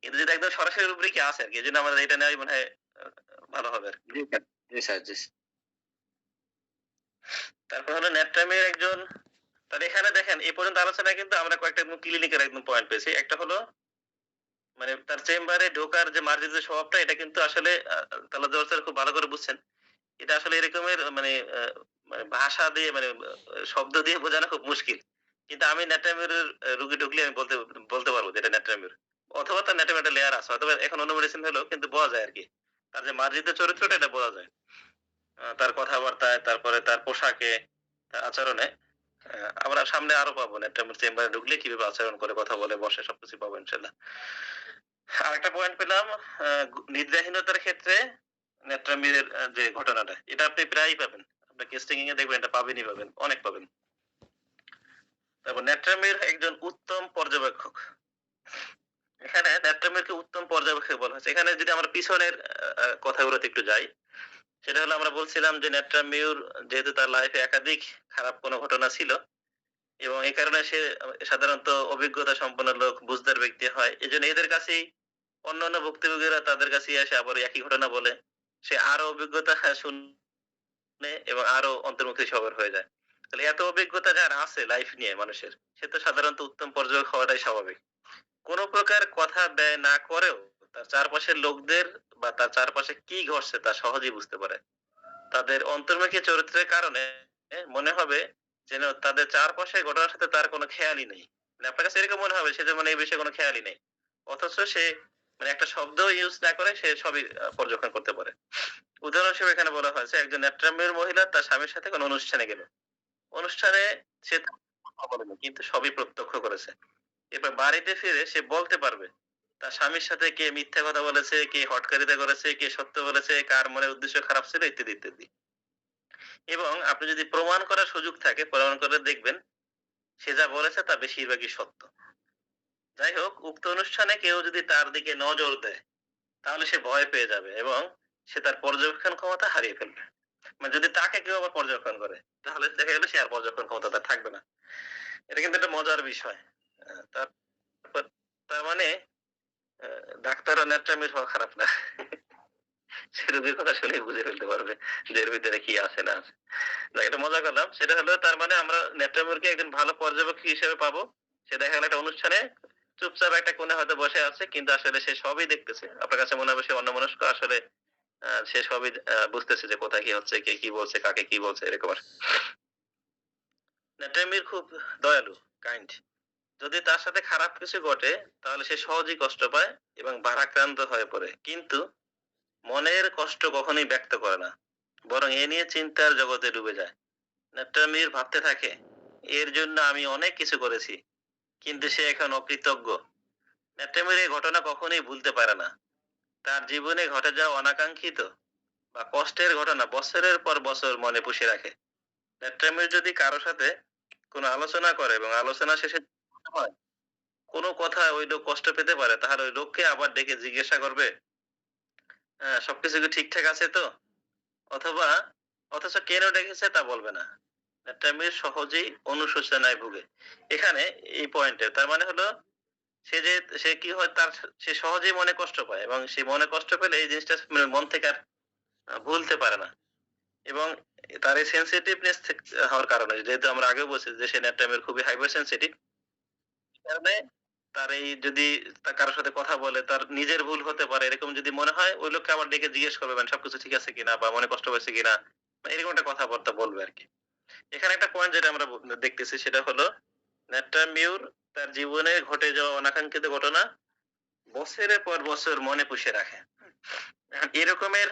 কিন্তু যদি একদম সরাসরি রুব্রিকে আসে আর কি, এই জন্য আমাদের এটা নেওয়াই মনে হয় ভালো হবে আর কি। ইউ। জি স্যার, জি স্যার, জি স্যার। তারপর হলো নেট্রামের একজন, তাহলে এখানে দেখেন এই পর্যন্ত আলোচনায় কিন্তু আমরা কয়েকটা একদম ক্লিনিকের একদম পয়েন্ট পেয়েছি। একটা হলো মানে তার চেম্বারে ঢোকার যে মার্জিত স্বভাবটা এটা কিন্তু আসলে তাহলে স্যার খুব ভালো করে বুঝছেন। এটা আসলে এরকমের মানে মানে ভাষা দিয়ে মানে শব্দ দিয়ে বোঝানো খুব মুশকিল। কিন্তু আমি নেট্রামের রুগী ঢুকলে আমি বলতে বলতে পারবো যে এটা নেট্রামের। অথবা তার নেট্রামের একটা লেয়ার আছে। অথবা এখন অন্য মেডিসিন হলেও কিন্তু বোঝা যায় আরকি। তার যে মার্জিত চরিত্রটা এটা বোঝা যায়। তার কথাবার্তায়, তারপরে তার পোশাকে, তার আচরণে। আমরা সামনে আরো পাবো নেট্রামের চেম্বারে ঢুকলে কিভাবে আচরণ করে, কথা বলে, বসে সবকিছু পাবো ইনশাআল্লাহ। আরেকটা পয়েন্ট পেলাম নিদ্রাহীনতার ক্ষেত্রে নেট্রামিরের যে ঘটনাটা এটা আপনি প্রায়ই পাবেন। আপনি কেস টেকিং এ দেখবেন এটা পাবেনই পাবেন, অনেক পাবেন। তারপর নেট্রামির একজন উত্তম পর্যবেক্ষক। এখানে নেট্রামিরকে উত্তম পর্যবেক্ষক বলা হয়েছে। এখানে যদি আমরা পিছনের কথাগুলোতে একটু যাই, সেটা হলো আমরা বলছিলাম যে নেট্রামিউর যেহেতু তার লাইফে একাধিক খারাপ কোনো ঘটনা ছিল এবং এই কারণে সে সাধারণত অভিজ্ঞতা সম্পন্ন লোক, বুঝদার ব্যক্তি হয়। এজন্য এদের কাছেই অন্যান্য ভুক্তভোগীরা তাদের কাছেই এসে আবার একই ঘটনা বলে। সে আরো অভিজ্ঞতা শুনে এবং আরো অন্তর্মুখী সবার হয়ে যায়। তাহলে এত অভিজ্ঞতা যার আছে লাইফ নিয়ে মানুষের, সে তো সাধারণত উত্তম পর্যবেক্ষক হওয়াটাই স্বাভাবিক। কোন প্রকার কথা ব্যয় না করেও তার চারপাশের লোকদের বা তার চারপাশে কি ঘটছে তা সহজেই বুঝতে পারে। তাদের অন্তর্মুখী চরিত্রের কারণে মনে হবে যেন তাদের চারপাশের ঘটনার সাথে তার কোনো খেয়ালই নেই। মানে আপনার কাছে এরকম মনে হবে সে যেমন এই বিষয়ে কোনো খেয়ালই নেই। অথচ সে মানে একটা শব্দ ইউজ না করে সে সবই পর্যবেক্ষণ করতে পারে। উদাহরণ হিসেবে এখানে বলা হয়েছে একজন নেত্রাম্যের মহিলা তার স্বামীর সাথে কোনো অনুষ্ঠানে গেল। অনুষ্ঠানে সে কথা বলেনি কিন্তু সবই প্রত্যক্ষ করেছে। এবার বাড়িতে ফিরে সে বলতে পারবে তার স্বামীর সাথে কে মিথ্যা কথা বলেছে, কে হঠকারিতা করেছে, কে সত্য বলেছে, কার মনে উদ্দেশ্য খারাপ ছিল ইত্যাদি ইত্যাদি। এবং আপনি যদি প্রমাণ করার সুযোগ থাকে প্রমাণ করে দেখবেন সে যা বলেছে তা বেশিরভাগই সত্য। যাই হোক উক্ত অনুষ্ঠানে কেউ যদি তার দিকে নজর দেয় তাহলে সে ভয় পেয়ে যাবে এবং সে তার পর্যবেক্ষণ ক্ষমতা হারিয়ে ফেলবে। মানে যদি তাকে কেউ আবার পর্যবেক্ষণ করে তাহলে দেখা গেল সে আর পর্যবেক্ষণ ক্ষমতা তার থাকবে না। এটা কিন্তু একটা মজার বিষয়। তারপর তার মানে ডাক্তার ও নেত্রামির হওয়া খারাপ না। সে রোগীর কথা শুনেই বুঝে ফেলতে পারবে যে এর ভিতরে কি আছে না আছে। না, এটা মজা করলাম। সেটা হলো তার মানে আমরা নেত্রামিরকে একজন ভালো পর্যবেক্ষক হিসেবে পাবো। সে দেখা গেল একটা অনুষ্ঠানে চুপচাপ একটা কোণে হয়তো বসে আছে কিন্তু আসলে সে সবই দেখতেছে। আপনার কাছে মনে হবে সে অন্যমনস্ক, আসলে সে সবই বুঝতেছে যে কোথায় কি হচ্ছে, কে কি বলছে, কাকে কি বলছে এরকম আর। নেত্রামির খুব দয়ালু, কাইন্ড। যদি তার সাথে খারাপ কিছু ঘটে তাহলে সে সহজেই কষ্ট পায় এবং ভারাক্রান্ত হয়ে পড়ে। কিন্তু মনের কষ্ট কখনোই ব্যক্ত করে না। বরং এ নিয়ে চিন্তার জগতে ডুবে যায়। নেত্রামির ভাবতে থাকে, এর জন্য আমি অনেক কিছু করেছি, কিন্তু সে এখন অকৃতজ্ঞ। নেত্রামির এই ঘটনা কখনোই ভুলতে পারে না। তার জীবনে ঘটে যাওয়া অনাকাঙ্ক্ষিত বা কষ্টের ঘটনা বছরের পর বছর মনে পুষে রাখে। নেত্রামির যদি কারো সাথে কোনো আলোচনা করে এবং আলোচনা শেষে হয় কোনো কথায় ওই লোক কষ্ট পেতে পারে তাহলে ওই লোককে আবার ডেকে জিজ্ঞাসা করবে, সবকিছু কি ঠিকঠাক আছে তো? অথবা অথচ কেন ডেকেছে তা বলবে না। একটা মেয়ে সহজেই অনুশোচনায় ভুগে। এখানে এই পয়েন্টে তার মানে হলো সে যে সে কি হয় তার সে সহজেই মনে কষ্ট পায় এবং সে মনে কষ্ট পেলে এই জিনিসটা মানে মন থেকে আর ভুলতে পারে না। এবং তার এই সেনসিটিভনেস হওয়ার কারণে যেহেতু আমরা আগেও বলছি যে সে নেটটাইমের খুবই হাইপার সেনসিটিভ কারণে তার এই যদি কারোর সাথে কথা বলে তার নিজের ভুল হতে পারে এরকম যদি মনে হয় ওই লোককে আবার ডেকে জিজ্ঞেস করবে মানে সবকিছু ঠিক আছে কিনা বা মনে কষ্ট হয়েছে কিনা, মানে এরকম একটা কথাবার্তা বলবে আরকি। এখানে একটা পয়েন্ট যেটা আমরা দেখতেছি সেটা হলো নেট্টামিউর তার জীবনে ঘটে যাওয়া অনাকাঙ্ক্ষিত ঘটনা বছরের পর বছর মনে পুষে রাখে। এখন এরকমের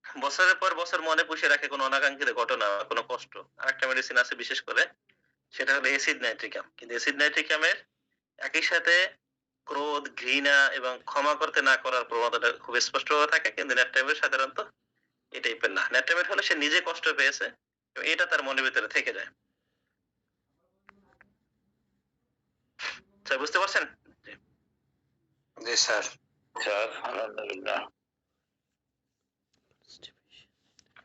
বছরের পর বছর মনে পুষে রাখে কোনো অনাকাঙ্ক্ষিত ঘটনা বা কোনো কষ্ট। আরেকটা মেডিসিন আছে বিশেষ করে সেটা হলো এসিড নাইট্রিকাম। কিন্তু এসিড নাইট্রিকামের একই সাথে ক্রোধ, ঘৃণা এবং ক্ষমা করতে না করার প্রবণতাটা খুব স্পষ্টভাবে থাকে। কিন্তু ন্যাট্রামের সাধারণত এই টাইপের না। ন্যাট্রামের হলে সে নিজে কষ্ট পেয়েছে এবং এটা তার মনের ভিতরে থেকে যায়। স্যার বুঝতে পারছেন? জি। জি স্যার। স্যার আলহামদুলিল্লাহ।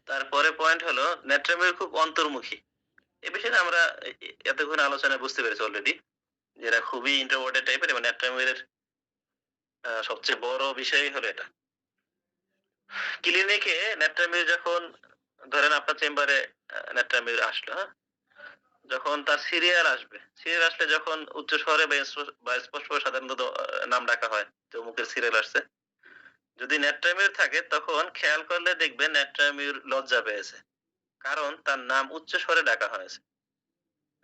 তারপরে পয়েন্ট হলো ন্যাট্রামের খুব অন্তর্মুখী। এই বিষয়টা আমরা এতক্ষণ আলোচনায় বুঝতে পেরেছি অলরেডি। যেটা খুবই ইন্ট্রোভার্টেড টাইপের এবং ন্যাট্রামের সবচেয়ে বড় বিষয়ই হলো এটা। ক্লিনিকে ন্যাট্রামির যখন ধরেন আপনার চেম্বারে ন্যাট্রামির আসলো, হ্যাঁ? যখন তার সিরিয়াল আসবে, সিরিয়াল আসলে যখন উচ্চ স্বরে বা স্পষ্টভাবে সাধারণত নাম ডাকা হয় যে অমুকের সিরিয়াল আসছে। যদি ন্যাট্রামির থাকে তখন খেয়াল করলে দেখবেন ন্যাট্রামির লজ্জা পেয়েছে। কারণ তার নাম উচ্চ স্বরে ডাকা হয়েছে।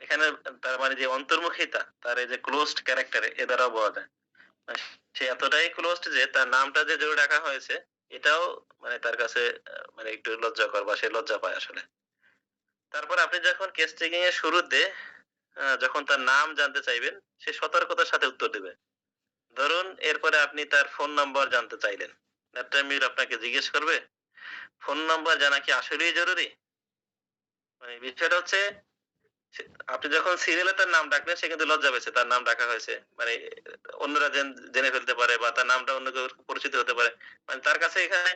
এখানে তার মানে যে অন্তর্মুখিতা, তার এই যে ক্লোজড ক্যারেক্টার এ দ্বারাও বোঝা যায়। মানে সে এতটাই ক্লোজড যে তার নামটা যে জোরে ডাকা হয়েছে এটাও মানে তার কাছে মানে একটু লজ্জাকর বা সে লজ্জা পায় আসলে। তারপর আপনি যখন কেস চেকিং এর শুরুতে যখন তার নাম জানতে চাইবেন সে সতর্কতার সাথে উত্তর দিবে। ধরুন এরপরে আপনি তার ফোন নাম্বার জানতে চাইলেন। নেট্রামির আপনাকে জিজ্ঞেস করবে, ফোন নাম্বার জানা কি আসলেই জরুরি? মানে বিষয়টা হচ্ছে আপনি যখন সিরিয়ালে তার নাম ডাকলেন সে কিন্তু লজ্জা পেয়েছে তার নাম ডাকা হয়েছে। মানে অন্যরা জেনে ফেলতে পারে বা তার নামটা অন্য কেউ পরিচিত হতে পারে। মানে তার কাছে এখানে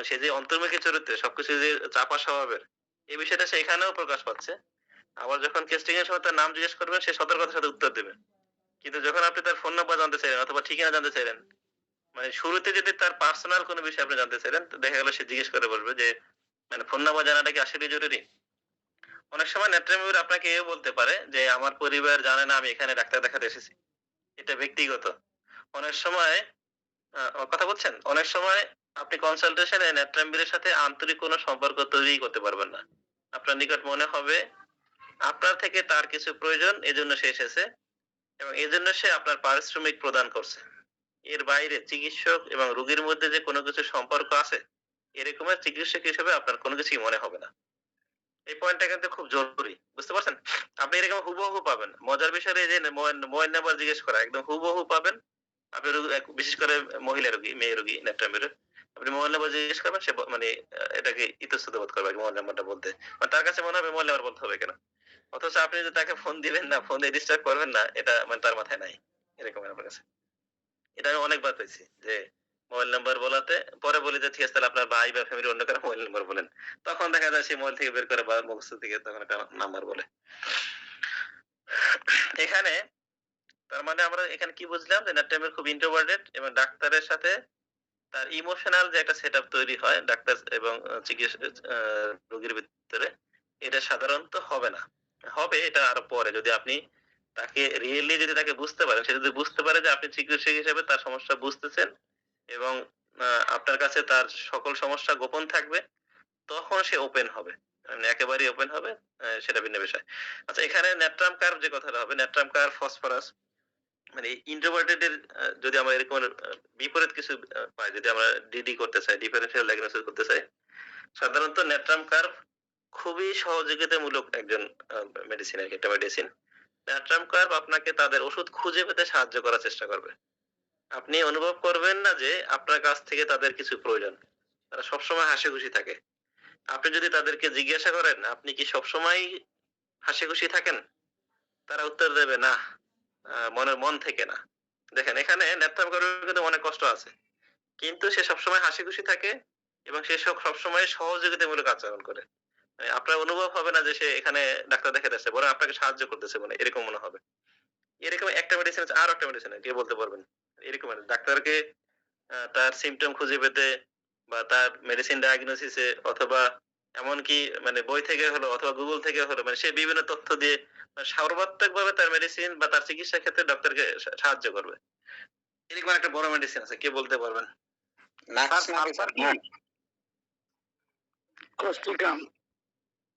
সে যে অন্তর্মুখী চরিত্রে সবকিছু যে চাপা স্বভাবের এই বিষয়টা সে এখানেও প্রকাশ পাচ্ছে। আবার যখন কেস্টিং এর সময় তার নাম জিজ্ঞেস করবেন সে সতর্কতার সাথে উত্তর দেবে। কিন্তু যখন আপনি তার ফোন নাম্বার জানতে চাইলেন অথবা ঠিকানা জানতে চাইলেন, মানে শুরুতে যদি তার পার্সোনাল কোনো বিষয় আপনি জানতে চাইলেন তো দেখা গেল সে জিজ্ঞেস করে বসবে যে মানে ফোন নাম্বার জানাটা কি আসলে জরুরি? অনেক সময় নেট্রামিউর আপনাকে এও বলতে পারে যে আমার পরিবার জানে না আমি এখানে ডাক্তার দেখাতে এসেছি। এটা ব্যক্তিগত। অনেক সময় কথা বলছেন? অনেক সময় আপনি কনসালটেশনে নেট্রামিউরের সাথে আন্তরিক কোনো সম্পর্ক তৈরিই করতে পারবেন না। আপনার নিকট মনে হবে আপনার থেকে তার কিছু প্রয়োজন এজন্য সে এসেছে এবং এজন্য সে আপনার পারিশ্রমিক প্রদান করছে। এর বাইরে চিকিৎসক এবং রোগীর মধ্যে যে কোনো কিছু সম্পর্ক আছে, এরকমের চিকিৎসক হিসেবে আপনার কোনো কিছুই মনে হবে না। এই পয়েন্টটা কিন্তু খুব জরুরি। বুঝতে পারছেন? আপনি এরকম হুবহু পাবেন। মজার বিষয় এই যে মোবাইল নাম্বার জিজ্ঞেস করা একদম হুবহু পাবেন। আপনি বিশেষ করে মহিলা রোগী, মেয়ে রোগী নেত্রামের আপনি মোবাইল নাম্বার জিজ্ঞেস করবেন সে মানে এটাকে ইতস্তত বোধ করবে মোবাইল নাম্বারটা বলতে। মানে তার কাছে মনে হবে মোবাইল নাম্বার বলতে হবে কেন? অথচ আপনি যদি তাকে ফোন দিবেন না, ফোন দিয়ে ডিস্টার্ব করবেন না, এটা মানে তার মাথায় নাই। এরকম আমার কাছে। এটা আমি অনেকবার পেয়েছি যে মোবাইল নাম্বার বলাতে পরে বলি যে ঠিক আছে তাহলে আপনার ভাই বা ফ্যামিলির অন্য কারো মোবাইল নাম্বার বলেন। তখন দেখা যায় সে মোবাইল থেকে বের করে বা মুখস্থ থেকে তখন একটা নাম্বার বলে। এখানে তার মানে আমরা এখানে কি বুঝলাম যে নেটটাইমের খুব ইন্ট্রোভার্টেড এবং ডাক্তারের সাথে তার ইমোশনাল যে একটা সেটআপ তৈরি হয় ডাক্তার এবং রোগীর ভিতরে, এটা সাধারণত হবে না। হবে এটা আরো পরে যদি আপনি তাকে রিয়েলি যদি তাকে বুঝতে পারেন, সে যদি বুঝতে পারে যে আপনি চিকিৎসক হিসেবে তার সমস্যা বুঝতেছেন এবং আপনার কাছে তার সকল সমস্যা গোপন থাকবে, তখন সে ওপেন হবে। মানে একেবারেই ওপেন হবে, সেটা ভিন্ন বিষয়। আচ্ছা এখানে ন্যাট্রাম কার্ভ যে কথাটা হবে, ন্যাট্রাম কার্ভ, ফসফরাস মানে ইন্ট্রোভার্টেড এর যদি আমরা এরকম বিপরীত কিছু পাই, যদি আমরা ডিডি করতে চাই, ডিফারেনশিয়াল ডায়াগনোসিস করতে চাই, সাধারণত ন্যাট্রাম কার্ভ খুবই সহযোগিতামূলক একজন মেডিসিন, একটা মেডিসিন। ন্যাট্রাম কার্ভ আপনাকে তাদের ওষুধ খুঁজে পেতে সাহায্য করার চেষ্টা করবে। আপনি অনুভব করবেন না যে আপনার কাছ থেকে তাদের কিছু প্রয়োজন। তারা সবসময় হাসি খুশি থাকে। আপনি যদি তাদেরকে জিজ্ঞাসা করেন আপনি কি সবসময় হাসি খুশি থাকেন, তারা উত্তর দেবে না, মনের মন থেকে না। দেখেন এখানে ন্যাট্রাম কার্ভের কিন্তু অনেক কষ্ট আছে, কিন্তু সে সবসময় হাসি খুশি থাকে এবং সে সবসময় সহযোগিতামূলক আচরণ করে। মানে আপনার অনুভব হবে না যে সে এখানে ডাক্তার দেখাতে আসছে, বরং আপনাকে সাহায্য করতেছে, মানে এরকম মনে হবে। এরকম একটা মেডিসিন আছে, আর একটা মেডিসিন কে বলতে পারবেন? এরকম ডাক্তারকে তার সিম্পটম খুঁজে পেতে বা তার মেডিসিন ডায়াগনোসিসে অথবা এমনকি মানে বই থেকে হলো অথবা গুগল থেকে হলো, মানে সে বিভিন্ন তথ্য দিয়ে সর্বাত্মকভাবে তার মেডিসিন বা তার চিকিৎসা ক্ষেত্রে ডক্টরকে সাহায্য করবে। এরকম একটা বড় মেডিসিন আছে, কে বলতে পারবেন? নাক্স নাকি স্যার? কোস্টিকাম।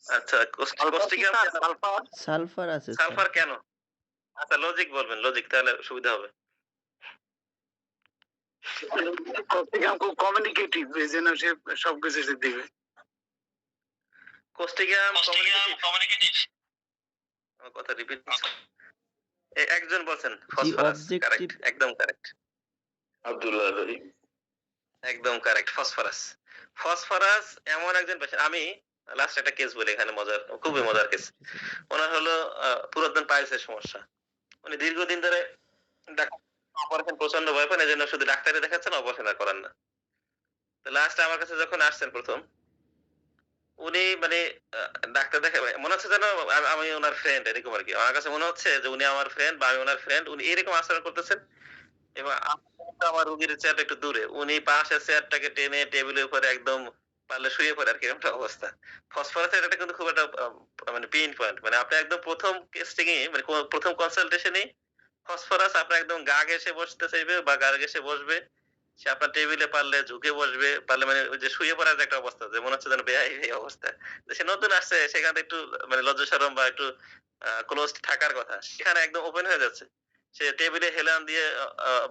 আচ্ছা কোস্টিকাম, সালফার আছে স্যার। সালফার কেন? আচ্ছা লজিক বলবেন, লজিক তাহলে সুবিধা হবে। কোস্টিকাম খুব কমিউনিকেটিভ, এই জন্য সে সবকিছু সে দিবে। কোস্টিকাম কমিউনিকেটিভ, আমার কথা রিপিট একজন বলছেন ফসফরাস, কারেক্ট, একদম কারেক্ট, আব্দুল্লাহ রহিম। একদম কারেক্ট, ফসফরাস। ফসফরাস এমন একজন পেশেন্ট, আমি লাস্ট একটা কেস বলি এখানে, মজার, খুবই মজার কেস। ওনার হলো পুরাতন পাইলসের সমস্যা। উনি দীর্ঘদিন ধরে অপারেশন প্রচন্ড ভয় পান, এজন্য শুধু ডাক্তারে দেখাচ্ছেন, অপারেশন আর করেন না। তো লাস্ট আমার কাছে যখন আসছেন প্রথম, উনি মানে ডাক্তার দেখে মনে হচ্ছে যেন আমি ওনার ফ্রেন্ড, এরকম আর কি। আমার কাছে মনে হচ্ছে যে উনি আমার ফ্রেন্ড বা আমি ওনার ফ্রেন্ড, উনি এরকম আচরণ করতেছেন। এবং আমার রুগীর চেয়ারটা একটু দূরে, উনি পাশের চেয়ারটাকে টেনে টেবিলের উপরে একদম পারলে শুয়ে পড়ে আর কি, এরকম অবস্থা। ফসফরাসের এটা কিন্তু খুব একটা মানে পিন পয়েন্ট, মানে আপনি একদম প্রথম টেস্টিং এ মানে প্রথম কনসালটেশনে ফসফরাস আপনার একদম গা ঘেসে বসতে চাইবে বা গা ঘেসে বসবে, সে আপনার টেবিলে পারলে ঝুঁকে বসবে, পারলে মানে ওই যে শুয়ে পড়ার যে একটা অবস্থা, যে মনে হচ্ছে যেন বেহাই এই অবস্থা। সে নতুন আসছে, সেখানে একটু মানে লজ্জা শরম বা একটু ক্লোজ থাকার কথা, সেখানে একদম ওপেন হয়ে যাচ্ছে। সে টেবিলে হেলান দিয়ে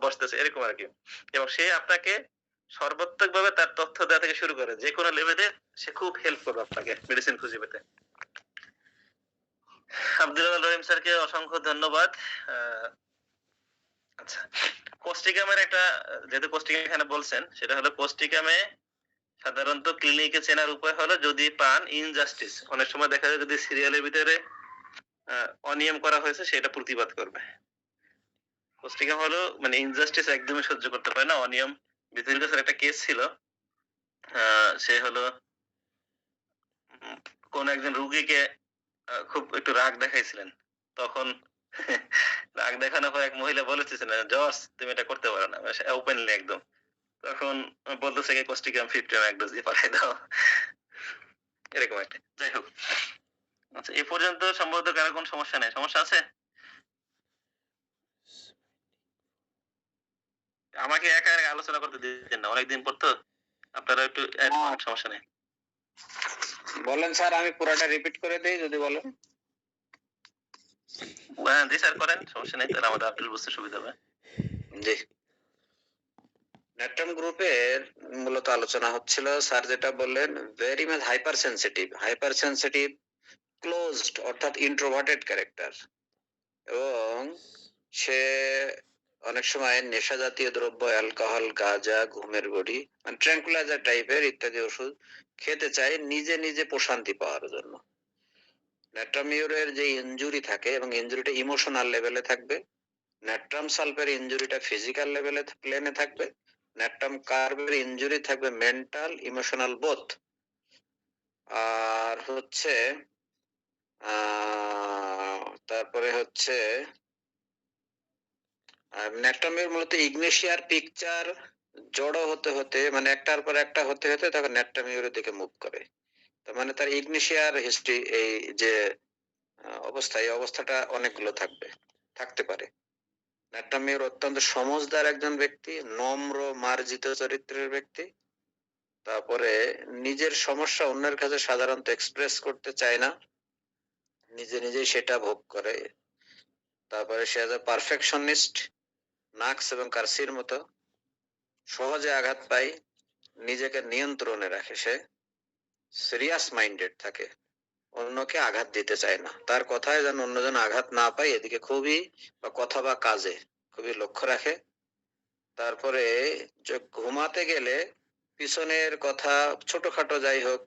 বসতেছে এরকম আর কি। এবং সে আপনাকে সর্বাত্মক ভাবে তার তথ্য দেওয়া থেকে শুরু করে যে কোনো লেভেলে সে খুব হেল্প করবে আপনাকে মেডিসিন খুঁজে পেতে। আব্দুল রহিম স্যারকে অসংখ্য ধন্যবাদ। আচ্ছা কোস্টিকামের একটা, যেহেতু কোস্টিকাম এখানে বলছেন, সেটা হলো কোস্টিকামে সাধারণত ক্লিনিকে চেনার উপায় হলো যদি পান ইনজাস্টিস, অনেক সময় দেখা যায় যদি সিরিয়ালের ভিতরে অনিয়ম করা হয়েছে সেটা প্রতিবাদ করবে। কোস্টিকাম হলো মানে ইনজাস্টিস একদমই সহ্য করতে পারে না, অনিয়ম। বিতর্ক স্যার একটা কেস ছিল, সে হলো কোন একজন রুগীকে খুব একটু রাগ দেখাইছিলেন, তখন রাগ দেখানোর পর এক মহিলা বলেছিলেন জর্জ তুমি এটা করতে পারো না, ওপেনলি একদম। তখন বলতেছে কি কোস্টিকাম 50 এক ডোজ দিয়ে পাঠাই দাও, এরকম একটা। যাই হোক, আচ্ছা এই পর্যন্ত সম্ভবত কারো কোন সমস্যা নেই? সমস্যা আছে? আমাকে একা একা আলোচনা করতে দিচ্ছেন না, অনেকদিন পর তো, আপনারা একটু সমস্যা নেই। বলেন স্যার, আমি পুরোটা রিপিট করে দেই যদি বলেন। হ্যাঁ জি স্যার করেন, সমস্যা নেই, তাহলে আমাদের আপডেট বুঝতে সুবিধা হবে। জি। নেট্রাম গ্রুপের মূলত আলোচনা হচ্ছিল, স্যার যেটা বললেন, very much hyper sensitive, closed অর্থাৎ ইন্ট্রোভার্টেড ক্যারেক্টার, এবং সে অনেক সময় নেশা জাতীয় দ্রব্য, অ্যালকোহল, গাঁজা, ঘুমের গড়ি, মানে ট্র্যাঙ্কুলাইজার টাইপের ইত্যাদি ওষুধ খেতে চায় নিজে নিজে প্রশান্তি পাওয়ার জন্য। নেট্রামিউরের যে ইনজুরি থাকে, এবং ইনজুরিটা ইমোশনাল লেভেলে থাকবে, নেট্রাম সালফের ইনজুরিটা ফিজিক্যাল লেভেলে প্লেনে থাকবে, নেট্রাম কার্বের ইনজুরি থাকবে মেন্টাল ইমোশনাল বোথ। আর হচ্ছে তারপরে হচ্ছে নেট্রামের মূলত ইগনেশিয়ার পিকচার জড়ো হতে হতে, মানে একটার পর একটা হতে হতে তখন নেট্রামিউরের দিকে মুভ করে। তার মানে তার ইগনেশিয়ার হিস্ট্রি, এই যে অবস্থা, এই অবস্থাটা অনেকগুলো থাকতে পারে। নেট্রামিউর অত্যন্ত সমজদার একজন ব্যক্তি, নম্র মার্জিত চরিত্রের ব্যক্তি। তারপরে নিজের সমস্যা অন্যের কাছে সাধারণত এক্সপ্রেস করতে চায় না, নিজে নিজেই সেটা ভোগ করে। তারপরে সে এজ এ পারফেকশনিস্ট, নাক্স এবং কার্সির মতো সহজে আঘাত পায়, নিজেকে নিয়ন্ত্রণে রাখে, সে সিরিয়াস মাইন্ডেড থাকে, অন্যকে আঘাত দিতে চায় না, তার কথায় যেন অন্যজন আঘাত না পায় এদিকে খুবই, বা কথা বা কাজে খুবই লক্ষ্য রাখে। তারপরে ঘুমাতে গেলে পিছনের কথা ছোটখাটো যাই হোক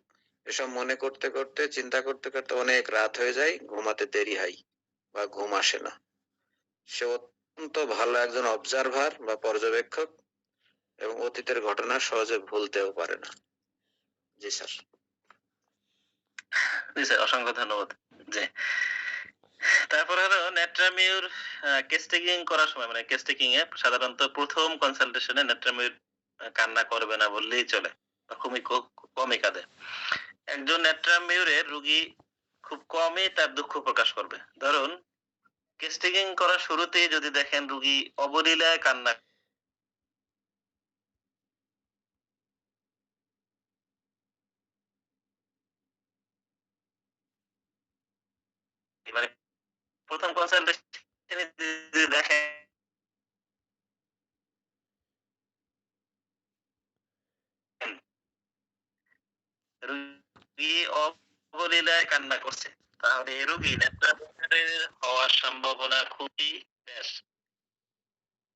এসব মনে করতে করতে, চিন্তা করতে করতে অনেক রাত হয়ে যায়, ঘুমাতে দেরি হয় বা ঘুম আসে না। সে অত্যন্ত ভালো একজন অবজারভার বা পর্যবেক্ষক, এবং অতীতের ঘটনা সহজে ভুলতেও পারে না। জি স্যার। জি স্যার, অসংখ্য ধন্যবাদ। জি, তারপর হলো নেট্রামিউর কেস টেকিং করার সময়, মানে কেস টেকিং এ সাধারণত প্রথম কনসালটেশনে নেট্রামিউর কান্না করবে না বললেই চলে, বা খুবই কমই কাঁদে। একজন নেট্রামিউরের রোগী খুব কমই তার দুঃখ প্রকাশ করবে। ধরুন, কেস টেকিং করার শুরুতেই যদি দেখেন রোগী অবলীলায় কান্না, মানে প্রথম কনসালটেশনে যদি দেখেন রোগী অবলীলায় কান্না করছে, তাহলে এই রোগী নেট্রামিউরের হওয়ার সম্ভাবনা খুবই বেশ।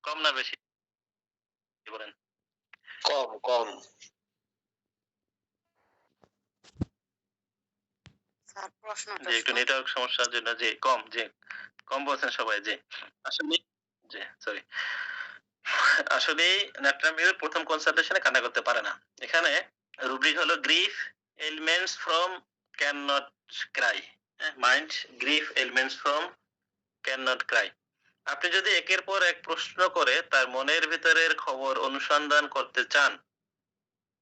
কম না বেশি বলেন? কম কম। যে একটু নেটওয়ার্ক সমস্যার জন্য যে কম, যে কম বলছেন সবাই। যে আসলে, যে সরি, আসলে নেট্রামিউর প্রথম কনসালটেশনে কান্না করতে পারে না। এখানে রুব্রিক হলো grief elements from can not cry, mind grief elements from can not cry. আপনি যদি একের পর এক প্রশ্ন করে তার মনের ভিতরের খবর অনুসন্ধান করতে চান,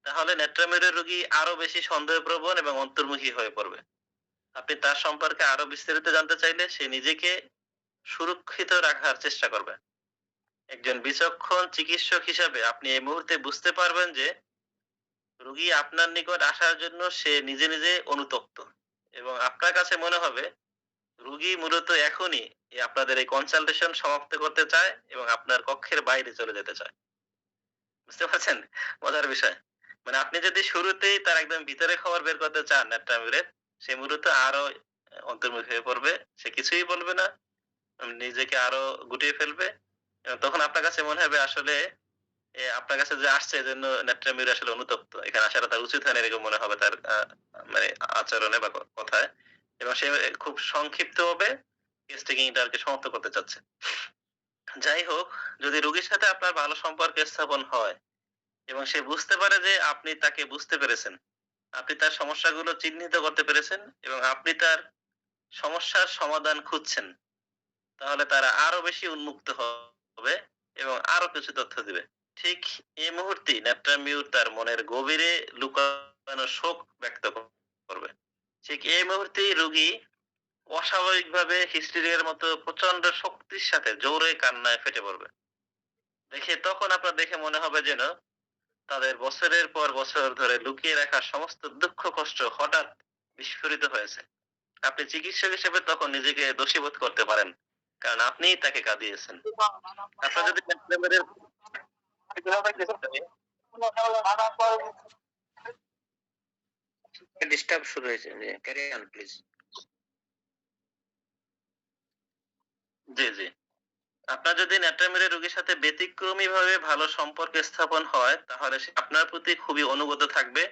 তাহলে নেট্রামিউরের রোগী আরো বেশি সন্দেহপ্রবণ এবং অন্তর্মুখী হয়ে পড়বে। আপনি তার সম্পর্কে আরো বিস্তারিত জানতে চাইলে সে নিজেকে সুরক্ষিত রাখার চেষ্টা করবে। একজন বিচক্ষণ চিকিৎসক হিসাবে আপনি এই মুহূর্তে বুঝতে পারবেন যে রোগী আপনার নিকট আসার জন্য সে নিজে নিজে অনুতপ্ত, এবং আপনার কাছে মনে হবে রোগী মূলত এখনই আপনাদের এই কনসালটেশন সমাপ্ত করতে চায় এবং আপনার কক্ষের বাইরে চলে যেতে চায়। বুঝতে পারছেন মজার বিষয়? মানে আপনি যদি শুরুতেই তার একদম ভিতরে খবর বের করতে চান নেট্রামিউরের, সে মূলত আরো অন্তর্মুখী হয়ে পড়বে, সে কিছুই বলবে না, নিজেকে আরো গুটিয়ে ফেলবে, এবং তখন আপনার কাছে মনে হবে আসলে আপনার কাছে যে আসছে এজন্য নেট্রামিউর আসলে অনুতপ্ত, এখানে আসাটা তার উচিত হয় না, এরকম মনে হবে তার মানে আচরণে বা কথায়, এবং সে খুব সংক্ষিপ্ত ভাবে কেস টেকিংটা আর কি সমাপ্ত করতে চাচ্ছে। যাই হোক, যদি রোগীর সাথে আপনার ভালো সম্পর্ক স্থাপন হয় এবং সে বুঝতে পারে যে আপনি তাকে বুঝতে পেরেছেন, আপনি তার সমস্যাগুলো চিহ্নিত করতে পেরেছেন এবং আপনি তার সমস্যার সমাধান খুঁজছেন, তাহলে তারা আরো বেশি উন্মুক্ত হবে এবং আরো কিছু তথ্য দিবে। ঠিক এই মুহূর্তেই নেট্রামিউর তার মনের গভীরে লুকানো শোক ব্যক্ত করবে। ঠিক এই মুহূর্তেই রোগী অস্বাভাবিকভাবে হিস্টেরিয়ার মতো প্রচন্ড শক্তির সাথে জোরে কান্নায় ফেটে পড়বে। তখন আপনার দেখে মনে হবে যেন তাদের বছরের পর বছর ধরে লুকিয়ে রাখা সমস্ত দুঃখ কষ্ট হঠাৎ বিস্ফোরিত হয়েছে। আপনি চিকিৎসক হিসেবে তখন নিজেকে দোষী বোধ করতে পারেন, কারণ আপনিই তাকে কাঁদিয়েছেন। আপনার যদি নেট্রামিউরের ডিস্টার্ব শুরু হয়েছে, ক্যারি অন প্লিজ। জি জি, আপনার যদি নেট্রামিরের রোগীর সাথে ব্যতিক্রমী ভাবে ভালো সম্পর্ক স্থাপন হয় তাহলে সে আপনার প্রতি খুবই অনুগত থাকবে।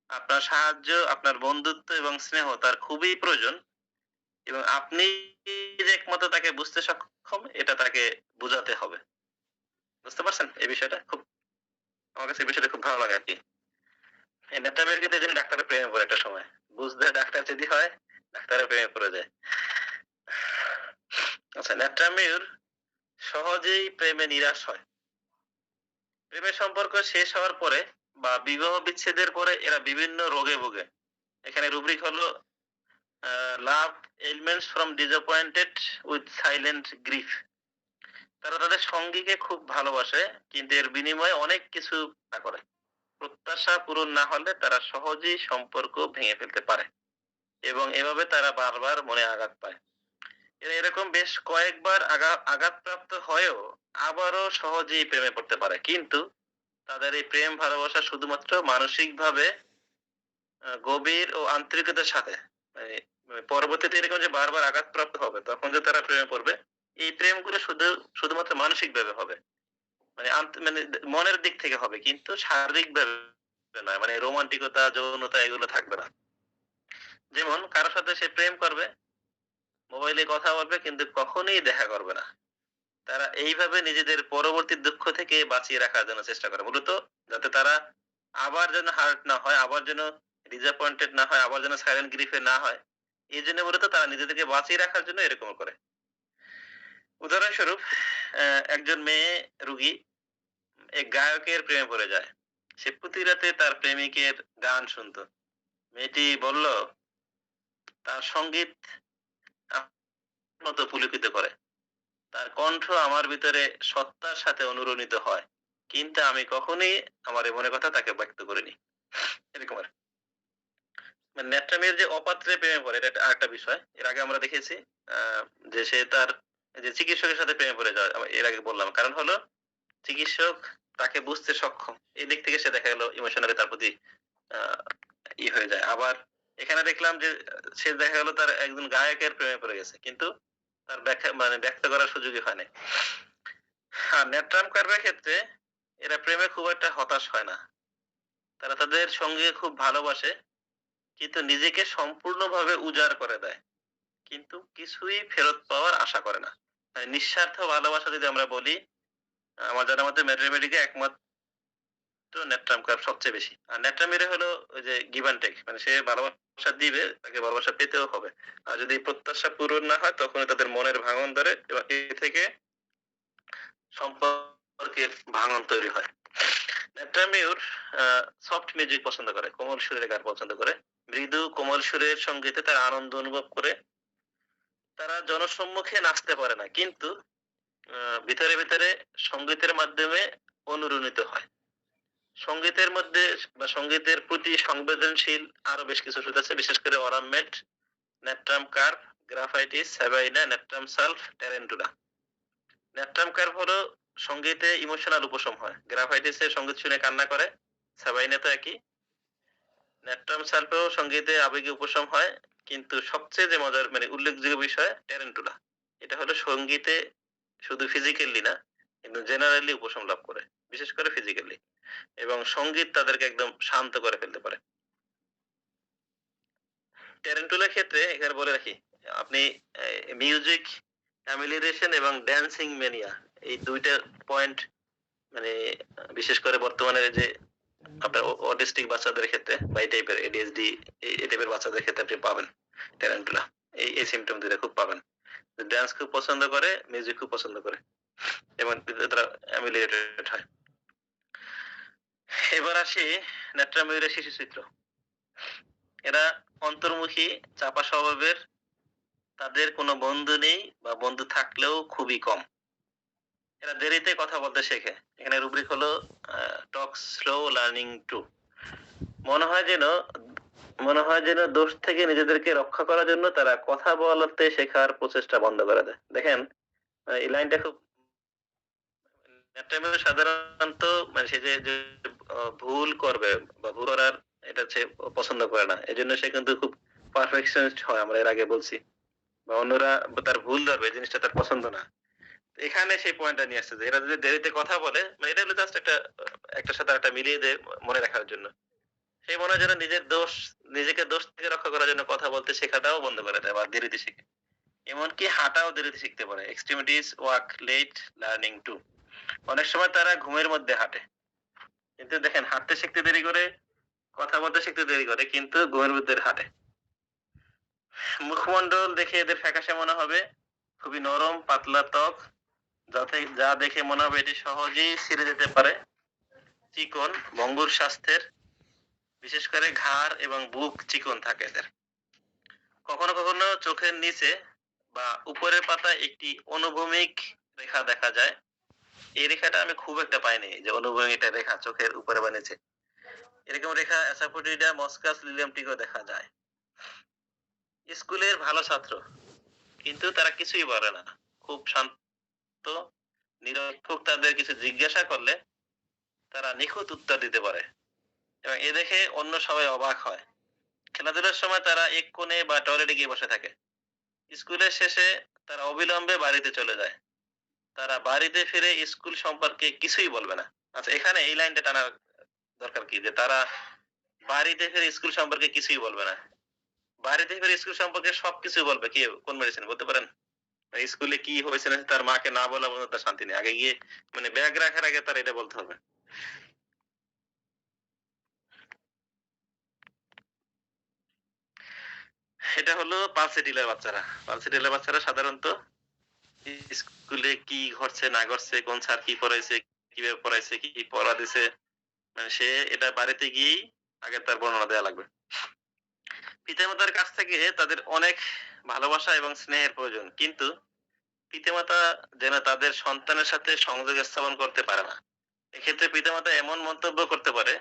আপনার সাহায্য, আপনার বন্ধুত্ব এবং স্নেহ তার খুবই প্রয়োজন এবং আপনি যে একমাত্র তাকে বুঝতে সক্ষম এটা তাকে বুঝাতে হবে। বুঝতে পারছেন এই বিষয়টা? খুব আমার কাছে এই বিষয়টা খুব ভালো লাগে আরকি। এই নেট্রামির কিন্তু এজন্য ডাক্তারের প্রেমে পড়ে একটা সময়। বুঝতে ডাক্তার যদি হয়, ডাক্তারের প্রেমে পড়ে যায়। আচ্ছা, নেট্রামির সহজেই প্রেমে নিরাশ হয়। প্রেমের সম্পর্ক শেষ হওয়ার পরে বা বিবাহ বিচ্ছেদের পরে এরা বিভিন্ন রোগে ভোগে। এখানে রুব্রিক হলো love elements from disappointed with silent grief. তারা তাদের সঙ্গীকে খুব ভালোবাসে কিন্তু এর বিনিময়ে অনেক কিছু না করে। প্রত্যাশা পূরণ না হলে তারা সহজেই সম্পর্ক ভেঙে ফেলতে পারে এবং এভাবে তারা বারবার মনে আঘাত পায়। এরা এরকম বেশ কয়েকবার আঘাতপ্রাপ্ত হয়েও আবারও সহজেই প্রেমে পড়তে পারে, কিন্তু তাদের এই প্রেম ভালোবাসা শুধুমাত্র মানসিকভাবে গভীর ও আন্তরিকতার সাথে, মানে পরবর্তীতে এরকম যে বারবার আঘাতপ্রাপ্ত হবে তখন যে তারা প্রেমে পড়বে, এই প্রেমগুলো শুধুমাত্র মানসিকভাবে হবে, মানে মানে মনের দিক থেকে হবে, কিন্তু শারীরিকভাবে নয়, মানে রোমান্টিকতা, যৌনতা এগুলো থাকবে না। যেমন কারো সাথে সে প্রেম করবে, মোবাইলে কথা বলবে কিন্তু কখনোই দেখা করবে না। তারা এইভাবে নিজেদের পরবর্তী দুঃখ থেকে বাঁচিয়ে রাখার জন্য চেষ্টা করে, মূলত যাতে তারা আবার যেন হার্ট না হয়, আবার যেন ডিসঅ্যাপয়েন্টেড না হয়, আবার যেন সাইলেন্ট গ্রিফে না হয়। এই জন্য মূলত তারা নিজেদেরকে বাঁচিয়ে রাখার জন্য এরকম করে। উদাহরণস্বরূপ একজন মেয়ে রুগী এক গায়কের প্রেমে পড়ে যায়। সে প্রতি রাতে তার প্রেমিকের গান শুনতো। মেয়েটি বলল তার সঙ্গীত আমার মতো পুলকিত করে, তার কণ্ঠ আমার ভিতরে সত্তার সাথে অনুরণিত হয়, কিন্তু আমি কখনোই আমার এই মনের কথা তাকে ব্যক্ত করিনি। এরকম আর মানে নেত্রামের যে অপাত্রে প্রেমে পড়ে এটা আরেকটা বিষয়। এর আগে আমরা দেখেছি যে সে তার যে চিকিৎসকের সাথে প্রেমে পড়ে যায়, এর আগে বললাম কারণ হলো চিকিৎসক তাকে বুঝতে সক্ষম, এই দিক থেকে সে দেখা গেল ইমোশনালি তার প্রতি আহ হয়ে যায়। আবার এখানে দেখলাম যে সে দেখা গেল তার একজন গায়কের প্রেমে পড়ে গেছে, কিন্তু তার ব্যাখ্যা মানে ব্যক্ত করার সুযোগই হয় না। আর নেট্রাম কার্ভের ক্ষেত্রে এরা প্রেমে খুব একটা হতাশ হয় না। তারা তাদের সঙ্গে খুব ভালোবাসে কিন্তু নিজেকে সম্পূর্ণভাবে উজাড় করে দেয়, কিন্তু কিছুই ফেরত পাওয়ার আশা করে না। মানে নিঃস্বার্থ ভালোবাসা যদি আমরা বলি, আমার জানার মতে ম্যাট্রিমোনিকে একমাত্র নেট্রাম কার্ভ সবচেয়ে বেশি। আর নেট্রামিরে হলো ওই যে গিভ অ্যান্ড টেক, মানে সে ভালোবাসা দিবে, তাকে ভালোবাসা পেতেও হবে। আর যদি প্রত্যাশা পূরণ না হয় তখন তাদের মনের ভাঙন ধরে এবং এ থেকে সম্পর্কের ভাঙন তৈরি হয়। নেট্রামিউর সফট মিউজিক পছন্দ করে, কোমল সুরের গান পছন্দ করে, মৃদু কোমল সুরের সঙ্গীতে তারা আনন্দ অনুভব করে। তারা জনসম্মুখে নাচতে পারে না, কিন্তু ভিতরে ভিতরে সঙ্গীতের মাধ্যমে অনুরণিত হয়। সঙ্গীতের মধ্যে বা সঙ্গীতের প্রতি সংবেদনশীল আরো বেশ কিছু ওষুধ আছে, বিশেষ করে aurum met, natrum carb, graphites, sabina, natrum sulph, tarentula. Natrum carb হলো সঙ্গীতে ইমোশনাল উপশম হয়, গ্রাফাইটিসে সঙ্গীত শুনে কান্না করে, স্যাভাইনা তো একই, নেট্রাম সালফেও সঙ্গীতে আবেগে উপশম হয়, কিন্তু সবচেয়ে যে মজার মানে উল্লেখযোগ্য বিষয় ট্যারেন্টুলা, এটা হলো সঙ্গীতে শুধু ফিজিক্যালি না কিন্তু জেনারেলি উপশম লাভ করে, বিশেষ করে ফিজিক্যালি, এবং সঙ্গীত তাদেরকে একদম শান্ত করে ফেলতে পারে। ট্যারেন্টুলার ক্ষেত্রে এখানে বলে রাখি, আপনি মিউজিক অ্যামিলিয়েশন এবং ড্যান্সিং ম্যানিয়া এই দুইটা পয়েন্ট, মানে বিশেষ করে বর্তমানে যে আপনার অটিস্টিক বাচ্চাদের ক্ষেত্রে বা এই টাইপের এডিএসডি এই টাইপের বাচ্চাদের ক্ষেত্রে আপনি পাবেন ট্যারেন্টুলা, এই সিমটম দুইটা খুব পাবেন। ড্যান্স খুব পছন্দ করে, মিউজিক খুব পছন্দ করে এবং তারা অ্যামিলিয়েটেড হয়। এবার আসি নেট্রামিউরের শিশু চিত্র। এরা অন্তর্মুখী, চাপা স্বভাবের, তাদের কোনো বন্ধু নেই বা বন্ধু থাকলেও খুবই কম। এরা দেরিতে কথা বলতে শেখে। এখানে রুব্রিক হলো টক স্লো লার্নিং টু। মনে হয় যেন দোষ থেকে নিজেদেরকে রক্ষা করার জন্য তারা কথা বলতে শেখার প্রচেষ্টা বন্ধ করে দেয়। দেখেন এই লাইনটা খুব নেট্রামিউর সাধারণত মানে সে যে ভুল করবে বা ভুল করার এটা সে পছন্দ করে না, এই জন্য সে কিন্তু খুব পারফেকশনিস্ট হয়, আমরা এর আগে বলছি। বা অন্যরা তার ভুল ধরবে, এই জিনিসটা তার পছন্দ না। এখানে সেই পয়েন্টটা নিয়ে আসছে যে এরা যদি দেরিতে কথা বলে, মানে এটা হলো জাস্ট একটা একটার সাথে একটা মিলিয়ে দিয়ে মনে রাখার জন্য। সেই মনে হয় যেন নিজের দোষ, নিজেকে দোষ থেকে রক্ষা করার জন্য কথা বলতে শেখাটাও বন্ধ করে দেয় বা দেরিতে শিখে। এমনকি হাঁটাও দেরিতে শিখতে পারে। Extremities walk let learning to. অনেক সময় তারা ঘুমের মধ্যে হাঁটে, কিন্তু দেখেন হাঁটতে শিখতে দেরি করে, কথা বলতে শিখতে দেরি করে, কিন্তু ঘুমের মধ্যে হাঁটে। মুখমন্ডল দেখে এদের ফ্যাকাশে মনে হবে, খুবই নরম পাতলা ত্বক, যাতে যা দেখে মনে হবে এটি সহজেই ছিঁড়ে যেতে পারে। চিকন, ভঙ্গুর স্বাস্থ্যের, বিশেষ করে ঘাড় এবং বুক চিকন থাকে এদের। কখনো কখনো চোখের নিচে বা উপরের পাতায় একটি অনুভূমিক রেখা দেখা যায়। এই রেখাটা আমি খুব একটা পাইনি, যে অনুভূমিক একটা রেখা চোখের উপরে বা নিচে। এরকম রেখা অ্যাসাফোটিডা মসকাস লিলিয়ামটিকেও দেখা যায়। স্কুলের ভালো ছাত্র, কিন্তু তারা কিছুই বলে না, খুব শান্ত নিরক্ষক। তাদের কিছু জিজ্ঞাসা করলে তারা নিখুঁত উত্তর দিতে পারে এবং এ দেখে অন্য সবাই অবাক হয়। খেলাধুলার সময় তারা এক কোণে বা টয়লেটে গিয়ে বসে থাকে। স্কুলের শেষে তারা অবিলম্বে বাড়িতে চলে যায়। তারা বাড়িতে ফিরে স্কুল সম্পর্কে কিছুই বলবে না। আচ্ছা, এখানে এই লাইনটা টানার দরকার কি, যে তারা বাড়িতে ফিরে স্কুল সম্পর্কে কিছুই বলবে না। বাড়িতে ফিরে স্কুল সম্পর্কে সবকিছু বলবে, কি কোন মেডিসিন বলতে পারেন? স্কুলে কি হয়েছে না তার মাকে না বলা পর্যন্ত তার শান্তি নেই, আগে গিয়ে মানে ব্যাগ রাখার আগে তার এটা বলতে হবে। এটা হলো পালসেটিলার বাচ্চারা। পালসেটিলার বাচ্চারা সাধারণত স্কুলে কি ঘটছে না ঘটছে, কোন স্যার কি পড়াইছে, কিভাবে পড়াইছে, কি কি পড়া দিছে, মানে সে এটা বাড়িতে গিয়েই আগে তার বর্ণনা দেওয়া লাগবে। পিতামাতার কাছ থেকে তাদের অনেক ভালোবাসা এবং স্নেহের প্রয়োজন, কিন্তু পিতামাতা যেন তাদের সন্তানের সাথে সংযোগ স্থাপন করতে পারে না। এক্ষেত্রে পিতামাতা এমন মন্তব্য করতে পারে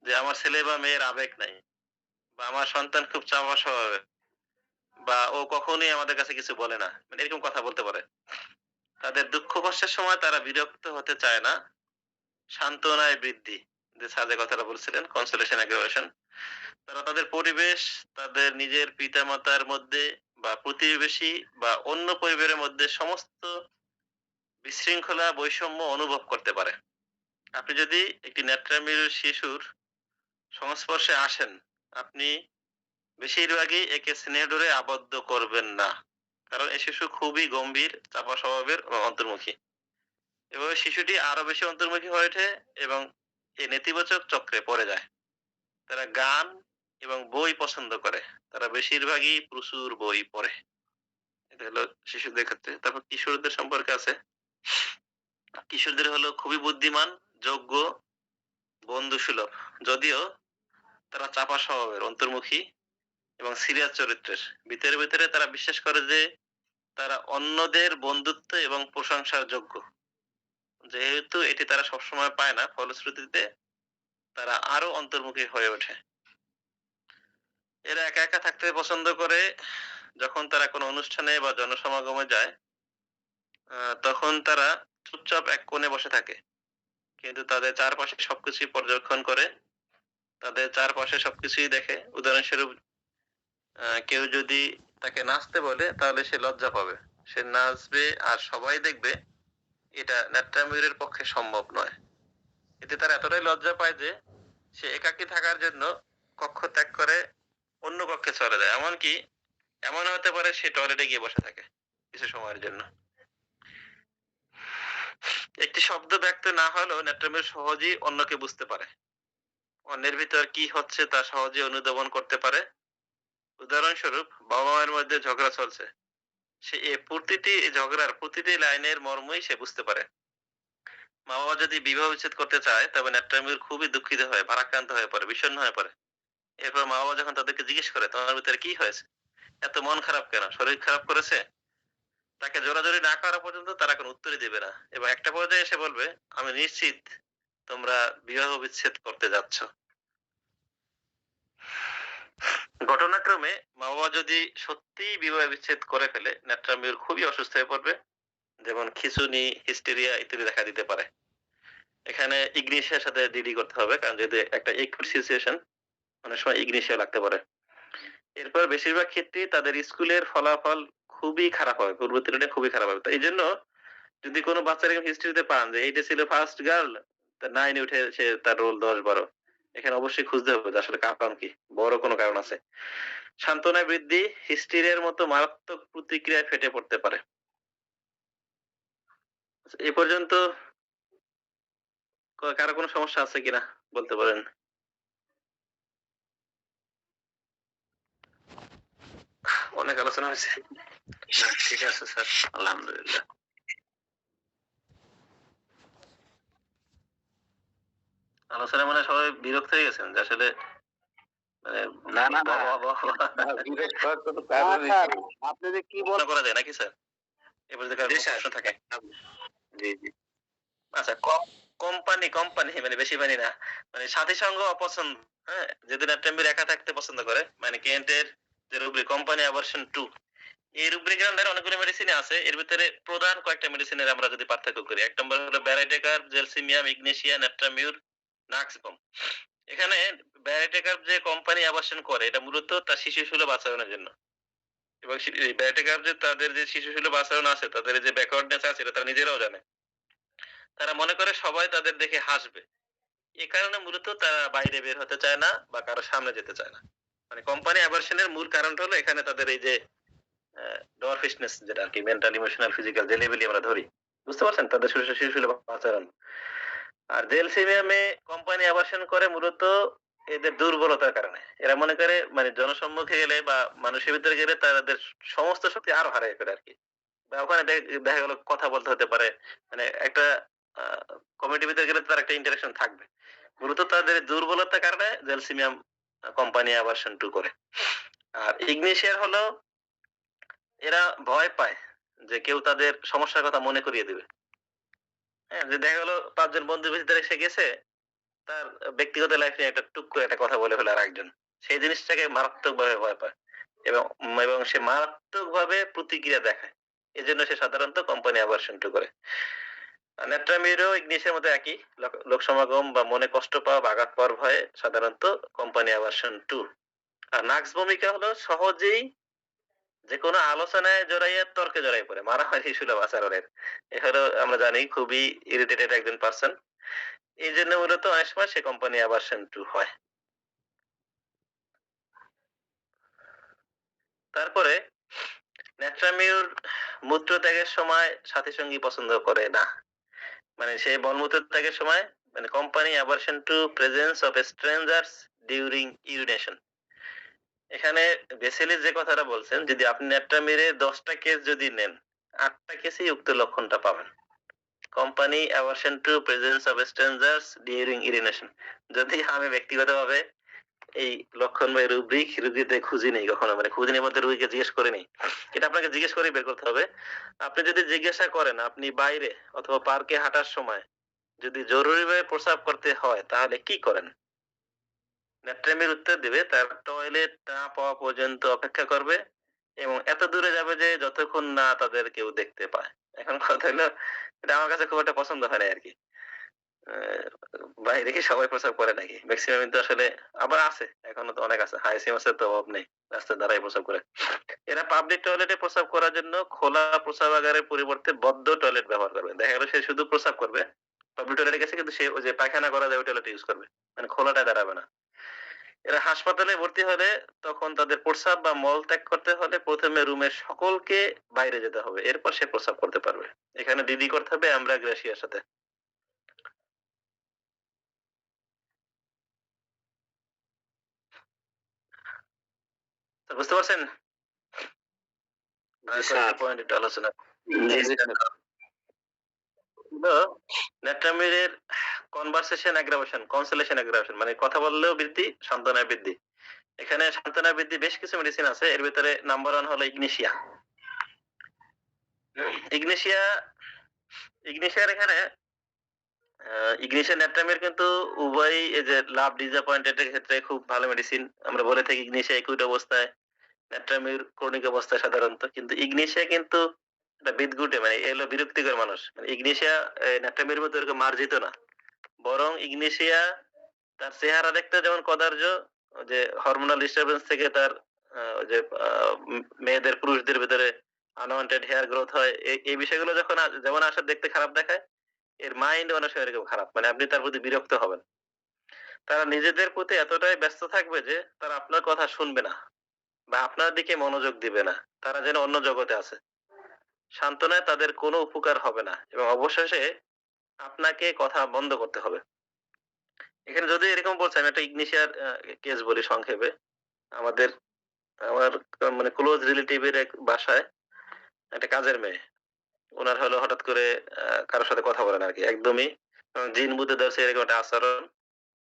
যে আমার ছেলে বা মেয়ের আবেগ নাই, বা আমার সন্তান খুব চাপা স্বভাবের, বা ও কখনোই আমাদের কাছে কিছু বলে না, মানে এরকম কথা বলতে পারে। তাদের দুঃখ কষ্টের সময় তারা বিরক্ত হতে চায় না, সান্ত্বনায় বৃদ্ধি, যে স্যার যে কথাটা বলছিলেন কনসোলেশন অ্যাগ্রাভেশন। তারা তাদের পরিবেশ, তাদের নিজের পিতামাতার মধ্যে বা প্রতিবেশী বা অন্য পরিবারের মধ্যে সমস্ত বিশৃঙ্খলা বৈষম্য অনুভব করতে পারে। আপনি যদি একটি নেত্রামির শিশুর সংস্পর্শে আসেন, আপনি বেশিরভাগই একে স্নেহডোরে আবদ্ধ করবেন না, কারণ এই শিশু খুবই গম্ভীর, চাপা স্বভাবের এবং অন্তর্মুখী। এভাবে শিশুটি আরো বেশি অন্তর্মুখী হয়ে ওঠে এবং এই নেতিবাচক চক্রে পড়ে যায়। তারা গান এবং বই পছন্দ করে, তারা বেশিরভাগই প্রচুর বই পড়ে। এটা হলো শিশুদের ক্ষেত্রে। তারপর কিশোরদের সম্পর্কে আছে। কিশোরদের হলো খুবই বুদ্ধিমান, যোগ্য, বন্ধুসুলভ, যদিও তারা চাপা স্বভাবের, অন্তর্মুখী এবং সিরিয়াস চরিত্রের। ভিতরে ভিতরে তারা বিশ্বাস করে যে তারা অন্যদের বন্ধুত্ব এবং প্রশংসার যোগ্য। যেহেতু এটি তারা সবসময় পায় না, ফলশ্রুতিতে তারা আরো অন্তর্মুখী হয়ে ওঠে। এরা একা একা থাকতে পছন্দ করে। যখন তারা কোনো অনুষ্ঠানে বা জনসমাগমে যায়, তখন তারা চুপচাপ এক কোণে বসে থাকে, কিন্তু তাদের চারপাশে সবকিছুই পর্যবেক্ষণ করে, তাদের চারপাশে সবকিছুই দেখে। উদাহরণস্বরূপ, কেউ যদি তাকে নাচতে বলে তাহলে সে লজ্জা পাবে, সে নাচবে আর সবাই দেখবে, এটা নেত্রামিরের পক্ষে সম্ভব নয়। এতে তার এতটাই লজ্জা পায় যে সে একাকী থাকার জন্য কক্ষ ত্যাগ করে অন্য কক্ষে চলে যায়। এমনকি এমন হতে পারে সে টয়লেটে গিয়ে বসে থাকে কিছু সময়ের জন্য। একটি শব্দ ব্যক্ত না হলেও নেত্রামির সহজেই অন্যকে বুঝতে পারে, অন্যের ভিতর কি হচ্ছে তা সহজে অনুধাবন করতে পারে। উদাহরণস্বরূপ, বাবা মায়ের মধ্যে ঝগড়া চলছে, সে প্রতিটি ঝগড়ার প্রতিটি লাইনের মর্মই সে বুঝতে পারে। মা বাবা যদি বিবাহ বিচ্ছেদ করতে চায়, তবে নেত্রামির খুবই দুঃখিত হয়, ভারাক্রান্ত হয়ে পড়ে, বিষণ্ণ হয়ে পড়ে। এরপর মা বাবা যখন তাদেরকে জিজ্ঞেস করে তোমার ভিতরে কি হয়েছে, এত মন খারাপ কেন, শরীর খারাপ করেছে, তাকে জোরাজোরি না করা পর্যন্ত তারা কোনো উত্তরই দিবে না, এবং একটা পর্যায়ে এসে বলবে আমি নিশ্চিত তোমরা বিবাহ বিচ্ছেদ করতে যাচ্ছ। ঘটনাক্রমে মা বাবা যদি সত্যিই বিবাহ বিচ্ছেদ করে ফেলে, নেত্রামির খুবই অসুস্থ হয়ে পড়বে, যেমন খিঁচুনি, হিস্টেরিয়া ইত্যাদি দেখা দিতে পারে। এখানে ইগনিশিয়ার সাথে ডিডি করতে হবে, কারণ যেহেতু একটা একুট সিচুয়েশন, অনেক সময় ইগনিশিয়া লাগতে পারে। এরপর বেশিরভাগ ক্ষেত্রেই তাদের স্কুলের ফলাফল খুবই খারাপ হবে, পূর্ববর্তী তুলনায় খুবই খারাপ হবে। তো এইজন্য যদি কোনো বাচ্চার এরকম হিস্ট্রিতে পান যে এইটা ছিল ফার্স্ট গার্ল, তা 9 এ উঠে সে তার রোল 10-12, এখানে অবশ্যই খুঁজতে হবে যে আসলে কারণ কি? বড় কোনো কারণ আছে। সান্ত্বনা বৃদ্ধি হিস্টেরিয়ার মতো মারাত্মক প্রতিক্রিয়ায় ফেটে পড়তে পারে। এ পর্যন্ত কারো কোনো সমস্যা আছে কিনা বলতে পারেন? অনেক আলোচনা হয়েছে। ঠিক আছে স্যার, আলহামদুলিল্লাহ। আলোচনায় মনে হয় সবাই বিরক্ত হয়ে গেছেন যে আসলে মানে না, না, না। বাবা, বাবা। বিরোধ করার কোনো কারণই নেই। আপনি যে কি মনে করা যায় নাকি স্যার? এবার যদি কারো জি, কোনো স্যার। প্রশ্ন থাকে। জি, জি। আচ্ছা, কোম্পানি মানে বেশি মানি না। মানে সাথী সঙ্গ অপছন্দ, হ্যাঁ? যেদিন একটা একা থাকতে পছন্দ করে, মানে কেন্টের যে রুব্রিক কোম্পানি অ্যাভারশন 2, এই রুব্রিকের আন্ডারে অনেকগুলো মেডিসিন আছে। এর ভিতরে প্রধান কয়েকটা মেডিসিনের আমরা যদি পার্থক্য করি। ১ নম্বর হলো ব্যারাইটেকার, জেলসিমিয়াম, ইগনেশিয়া, ন্যাট্রামিউর, নাক্সিপম। এখানে ব্যারাইটেকার যে কোম্পানি অ্যাভারশন করে এটা মূলত তার শিশুসুলভ আচরণের জন্য। এবং এই ব্যারাইটেকার যে তাদের যে শিশুসুলভ আচরণ আছে, তাদের যে ব্যাকওয়ার্ডনেস আছে এটা তারা নিজেরাও জানে। তারা মনে করে সবাই তাদের দেখে হাসবে। এ কারণে মূলত তারা বাইরে বের হতে চায় না বা কারো সামনে যেতে চায় না। মানে কোম্পানি অ্যাভারশনের মূল কারণটা হলো এখানে তাদের এই যে ডরফিশনেস, যেটা আরকি মেন্টাল, ইমোশনাল, ফিজিক্যাল যে লেভেলই আমরা ধরি। বুঝতে পারছেন? তাদের শিশুসুলভ আচরণ। আর জেলসিমিয়ামে কোম্পানি অ্যাভারশন করে মূলত এদের দুর্বলতার কারণে। এরা মনে করে মানে জনসম্মুখে গেলে বা মানুষের ভিতরে গেলে তাদের সমস্ত শক্তি আরো হারিয়ে ফেলে আরকি। বা ওখানে দেখা গেল কথা বলতে হতে পারে। মানে একটা আ কমিটির ভিতরে গেলে তার একটা ইন্টারেকশন থাকবে। মূলত তাদের দুর্বলতার কারণে জেলসিমিয়াম কোম্পানি অ্যাভারশন 2 করে। আর ইগনিশিয়ার হলো এরা ভয় পায় যে কেউ তাদের সমস্যার কথা মনে করিয়ে দিবে। হ্যাঁ? যে দেখা গেল ৫ জন বন্ধুর ভিতরে সে গেছে, তার ব্যক্তিগত লাইফ নিয়ে একটা টুক করে একটা কথা বলে ফেলে আরেকজন। সেই জিনিসটাকে মারাত্মকভাবে ভয় পায় এবং সে মারাত্মকভাবে প্রতিক্রিয়া দেখায়। এজন্য সে সাধারণত কোম্পানি অ্যাভারশন 2 করে। ন্যাট্রামিরও ইগনিশিয়ার মতো একই। লোক সমাগম বা মনে কষ্ট পাওয়া বা আঘাত পাওয়ার ভয়ে সাধারণত কোম্পানি অ্যাভারশন 2। আর নাক্স ভূমিকা হলো সহজেই যেকোনো আলোচনায় জড়াইয়া তর্কে জড়াই পড়ে। মারামারি সুলভ আচরণের। এ হলো আমরা জানি খুবই ইরিটেটেড একজন পারসন। এইজন্য মূলত অনেক সময় সে কোম্পানি অ্যাভারশন 2 হয়। তারপরে ন্যাট্রামিউর মূত্র ত্যাগের সময় সাথী সঙ্গী পছন্দ করে না। মানে সে মলমূত্র ত্যাগের সময় মানে company aversion to presence of strangers during urination. এখানে বেসেলি যে কথাটা বলছেন, যদি আপনি ন্যাট্রামিরে ১০ টা কেস যদি নেন, ৮ টা কেসেই উক্ত লক্ষণটা পাবেন। Company aversion to presence of strangers during urination. যদি আমি ব্যক্তিগতভাবে এই লক্ষণ বা রুব্রিক রুগীতে খুঁজি নেই কখনো, মানে খুঁজি নেই বলতে রুগীকে জিজ্ঞেস করে নেই। এটা আপনাকে জিজ্ঞেস করেই বের করতে হবে। আপনি যদি জিজ্ঞাসা করেন আপনি বাইরে অথবা পার্কে হাঁটার সময় যদি জরুরিভাবে প্রস্রাব করতে হয় তাহলে কি করেন? ন্যাট্রামির উত্তর দিবে তার টয়লেট না পাওয়া পর্যন্ত অপেক্ষা করবে এবং এত দূরে যাবে যে যতক্ষণ না তাদের কেউ দেখতে পায়। এখন কথা হলো এটা আমার কাছে খুব একটা পছন্দ হয় না আরকি। আ বাইরে কি সবাই প্রস্রাব করে নাকি? মেক্সিমামই তো আসলে আবার আছে। এখনো তো অনেক আছে। হাইসিমাসের তো অভাব নেই। রাস্তায় দাঁড়ায় প্রস্রাব করে। এরা পাবলিক টয়লেটে প্রস্রাব করার জন্য খোলা প্রস্রাবাগারের পরিবর্তে বদ্ধ টয়লেট ব্যবহার করবে। দেখা গেল সে শুধু প্রস্রাব করবে। পাবলিক টয়লেটে গেছে কিন্তু সে ওই যে পায়খানা করা যায় ওই টয়লেট ইউজ করবে। মানে খোলাটায় দাঁড়াবে না। এরা হাসপাতালে ভর্তি হলে তখন তাদের প্রস্রাব বা মল ত্যাগ করতে হলে ১ম এ রুমের সকলকে বাইরে যেতে হবে। এরপর সে প্রস্রাব করতে পারবে। এখানে ডিডি করতে হবে অ্যামব্রাগ্রাসিয়ার সাথে। তো বুঝতে পারছেন? জি, কয়েকটা স্যার। পয়েন্ট একটু আলোচনা জি, জি, স্যার। হলো ন্যাট্রামিরের কনভারসেশন অ্যাগ্রাভেশন, কনসোলেশন অ্যাগ্রাভেশন মানে কথা বললেও বৃদ্ধি, সান্ত্বনায় বৃদ্ধি। এখানে সান্ত্বনায় বৃদ্ধি বেশ কিছু মেডিসিন আছে। এর ভিতরে নাম্বার 1 হলো ইগনিশিয়া। ইগনিশিয়া ইগনিশিয়ার এখানে ইগনিশিয়া ন্যাট্রামির কিন্তু উভয়ই এই যে লাভ ডিসঅ্যাপয়েন্টেড এর ক্ষেত্রে খুব ভালো মেডিসিন। আমরা বলে থাকি ইগনিশিয়া একুট অবস্থায়, ন্যাট্রামির ক্রনিক অবস্থায় সাধারণত। কিন্তু ইগনিশিয়া কিন্তু এটা বিদঘুটে, মানে এলো বিরক্তিকর মানুষ। মানে ইগনিশিয়া ন্যাট্রামিউরের মতো এরকম মার্জিত না, বরং ইগনিশিয়া তার চেহারা দেখতে যেমন কদার্য, ওই যে হরমোনাল ডিস্টারবেন্স থেকে তার ওই যে মেয়েদের পুরুষদের ভিতরে আনওয়ান্টেড হেয়ার গ্রোথ হয়, এই বিষয়গুলো যখন যেমন আসলে দেখতে খারাপ দেখায়, এর মাইন্ড অনেক সময় এরকম খারাপ, মানে আপনি তার প্রতি বিরক্ত হবেন। তারা নিজেদের প্রতি এতটাই ব্যস্ত থাকবে যে তারা আপনার কথা শুনবে না বা আপনার দিকে মনোযোগ দিবে না, তারা যেন অন্য জগতে আছে। সান্ত্বনায় তাদের কোনো উপকার হবে না এবং অবশেষে আপনাকে কথা বন্ধ করতে হবে। এখানে যদি এরকম বলছে, আমি একটা ইগনিশিয়ার কেস বলি সংক্ষেপে। আমাদের আমার মানে ক্লোজ রিলেটিভের এক বাসায় একটা কাজের মেয়ে, ওনার হলো হঠাৎ করে কারোর সাথে কথা বলেন আর কি, একদমই জিন বুদ্ধে ধরছে এরকম একটা আচরণ,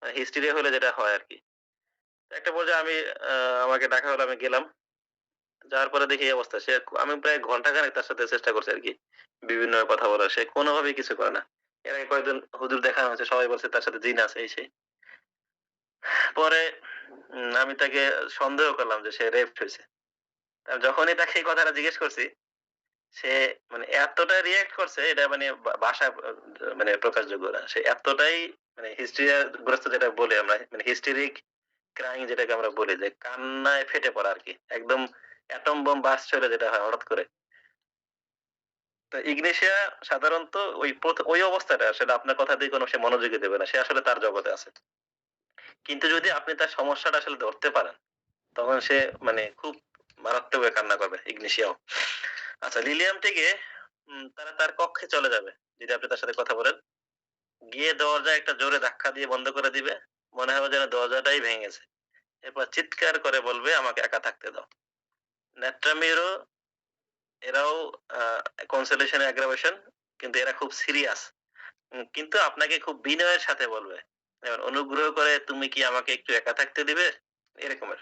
হিস্টেরিয়া হলে যেটা হয় আর কি। একটা পর্যায়ে আমি আমাকে ডাকা হলো, আমি গেলাম। যাওয়ার পরে দেখি এই অবস্থা। আমি প্রায় ঘন্টাখানেক তার সাথে চেষ্টা করছি আরকি বিভিন্ন কথা বলার। সে কোনোভাবেই কিছু করে না। এর আগে কয়েকজন হুজুর দেখানো হয়েছে, সবাই বলছে তার সাথে জিন আছে এই সেই। পরে আমি তাকে সন্দেহ করলাম যে সে রেপড হইছে। যখনই তাকে এই কথাটা জিজ্ঞেস করছি, সে মানে এতটা রিঅ্যাক্ট করছে, এটা মানে ভাষায় মানে প্রকাশযোগ্য না। সে এতটাই মানে হিস্টেরিয়া গ্রস্ত যেটা বলি আমরা, মানে হিস্টেরিক ক্রাইং যেটাকে আমরা বলি, যে কান্নায় ফেটে পড়া আরকি। একদম এটম বোম বার্স্ট হলে যেটা হয় হঠাৎ করে। তো ইগনিশিয়া সাধারণত ওই অবস্থাটা আসলে আপনার কথা দিয়ে কোনো সে মনোযোগী দেবে না। সে আসলে তার জগতে আছে। কিন্তু যদি আপনি তার সমস্যাটা আসলে ধরতে পারেন, তখন সে মানে খুব মারাত্মকভাবে কান্না করবে, ইগনিশিয়াও। আচ্ছা, লিলিয়াম থেকে তারা তার কক্ষে চলে যাবে যদি আপনি তার সাথে কথা বলেন। গিয়ে দরজায় একটা জোরে ধাক্কা দিয়ে বন্ধ করে দিবে। মনে হবে যেন দরজাটাই ভেঙে গেছে। এরপর চিৎকার করে বলবে, আমাকে একা থাকতে দাও। ন্যাট্রামিরও এরাও কনসোলেশন অ্যাগ্রাভেশন, কিন্তু এরা খুব সিরিয়াস। কিন্তু আপনাকে খুব বিনয়ের সাথে বলবে, যেমন অনুগ্রহ করে তুমি কি আমাকে একটু একা থাকতে দিবে, এরকমের।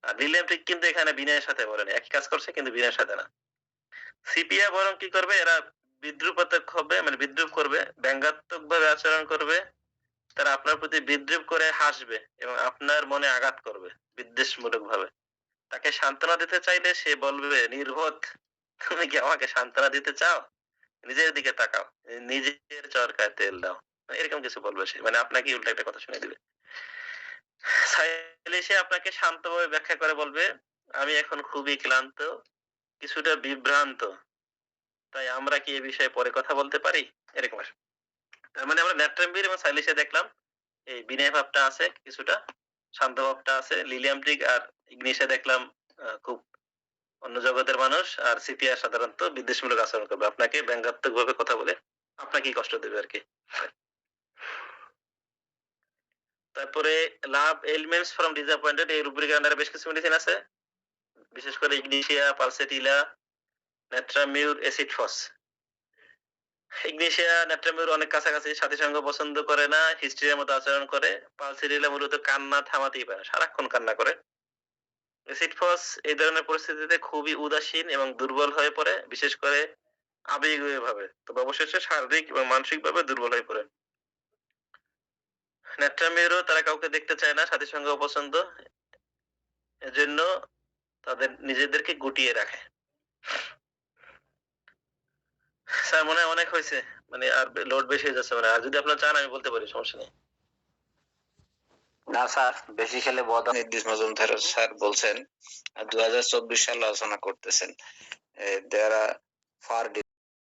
আর রিলেটিভ কিন্তু এখানে বিনয়ের সাথে বলেনি, একই কাজ করছে কিন্তু বিনয়ের সাথে না। সিপিয়া বরং কি করবে, এরা বিদ্রুপাত্মক হবে, মানে বিদ্রুপ করবে, ব্যঙ্গাত্মক ভাবে আচরণ করবে। তারা আপনার প্রতি বিদ্রুপ করে হাসবে এবং আপনার মনে আঘাত করবে বিদ্বেষমূলক ভাবে। তাকে সান্ত্বনা দিতে চাইলে সে বলবে, নির্বোধ, তুমি কি আমাকে সান্ত্বনা দিতে চাও? নিজের দিকে তাকাও, নিজের চরকায় তেল দাও, এরকম কিছু বলবে সে, মানে আপনাকে উল্টা একটা কথা শুনে দিবে। চাইলে সে আপনাকে শান্তভাবে ব্যাখ্যা করে বলবে, আমি এখন খুবই ক্লান্ত, কিছুটা বিভ্রান্ত, তাই আমরা কি এ বিষয়ে পরে কথা বলতে পারি, এরকম আসবে। তার মানে আমরা ন্যাট্রাম্বির এবং সাইলিসে দেখলাম এই বিনয় ভাবটা আছে কিছুটা, শান্ত ভাবটা আছে। লিলিয়াম ট্রিক আর ইগনিশে দেখলাম খুব অন্য জগতের মানুষ। আর সিপিয়া সাধারণত বিদ্বেষমূলক আচরণ করবে, আপনাকে ব্যঙ্গাত্মক ভাবে কথা বলে আপনাকেই কষ্ট দেবে আর কি। তারপরে লাভ এলিমেন্টস ফ্রম ডিসঅ্যাপয়েন্টেড, এই রুব্রিকের আন্ডারে বেশ কিছু মেডিসিন আছে, বিশেষ করে ইগনিশিয়া, পালসেটিলা, ন্যাট্রামিউর, অ্যাসিড ফস। ইগনিশিয়া ন্যাট্রামিউর অনেক কাছাকাছি, সাথী সঙ্গ পছন্দ করে না, হিস্ট্রিয়ার মতো আচরণ করে। পালসেটিলা মূলত কান্না থামাতেই পারে, সারাক্ষণ কান্না করে। অ্যাসিড ফস এই ধরনের পরিস্থিতিতে খুবই উদাসীন এবং দুর্বল হয়ে পড়ে, বিশেষ করে আবেগীয় ভাবে। তবে অবশেষে শারীরিক এবং মানসিক ভাবে দুর্বল হয়ে পড়ে। ন্যাট্রামিউরও তারা কাউকে দেখতে চায় না, সাথী সঙ্গ অপছন্দ, এজন্য তাদের নিজেদেরকে গুটিয়ে রাখে। স্যার মনে হয় অনেক হয়েছে, মানে আর লোড বেশি হয়ে যাচ্ছে, মানে আর যদি আপনারা চান আমি বলতে পারি, সমস্যা নেই। না স্যার, বেশি খেলে বদ নির্দিষ্ট মজুমদার স্যার বলছেন 2024 সালে আলোচনা করতেছেন, দেয়ার আর ফার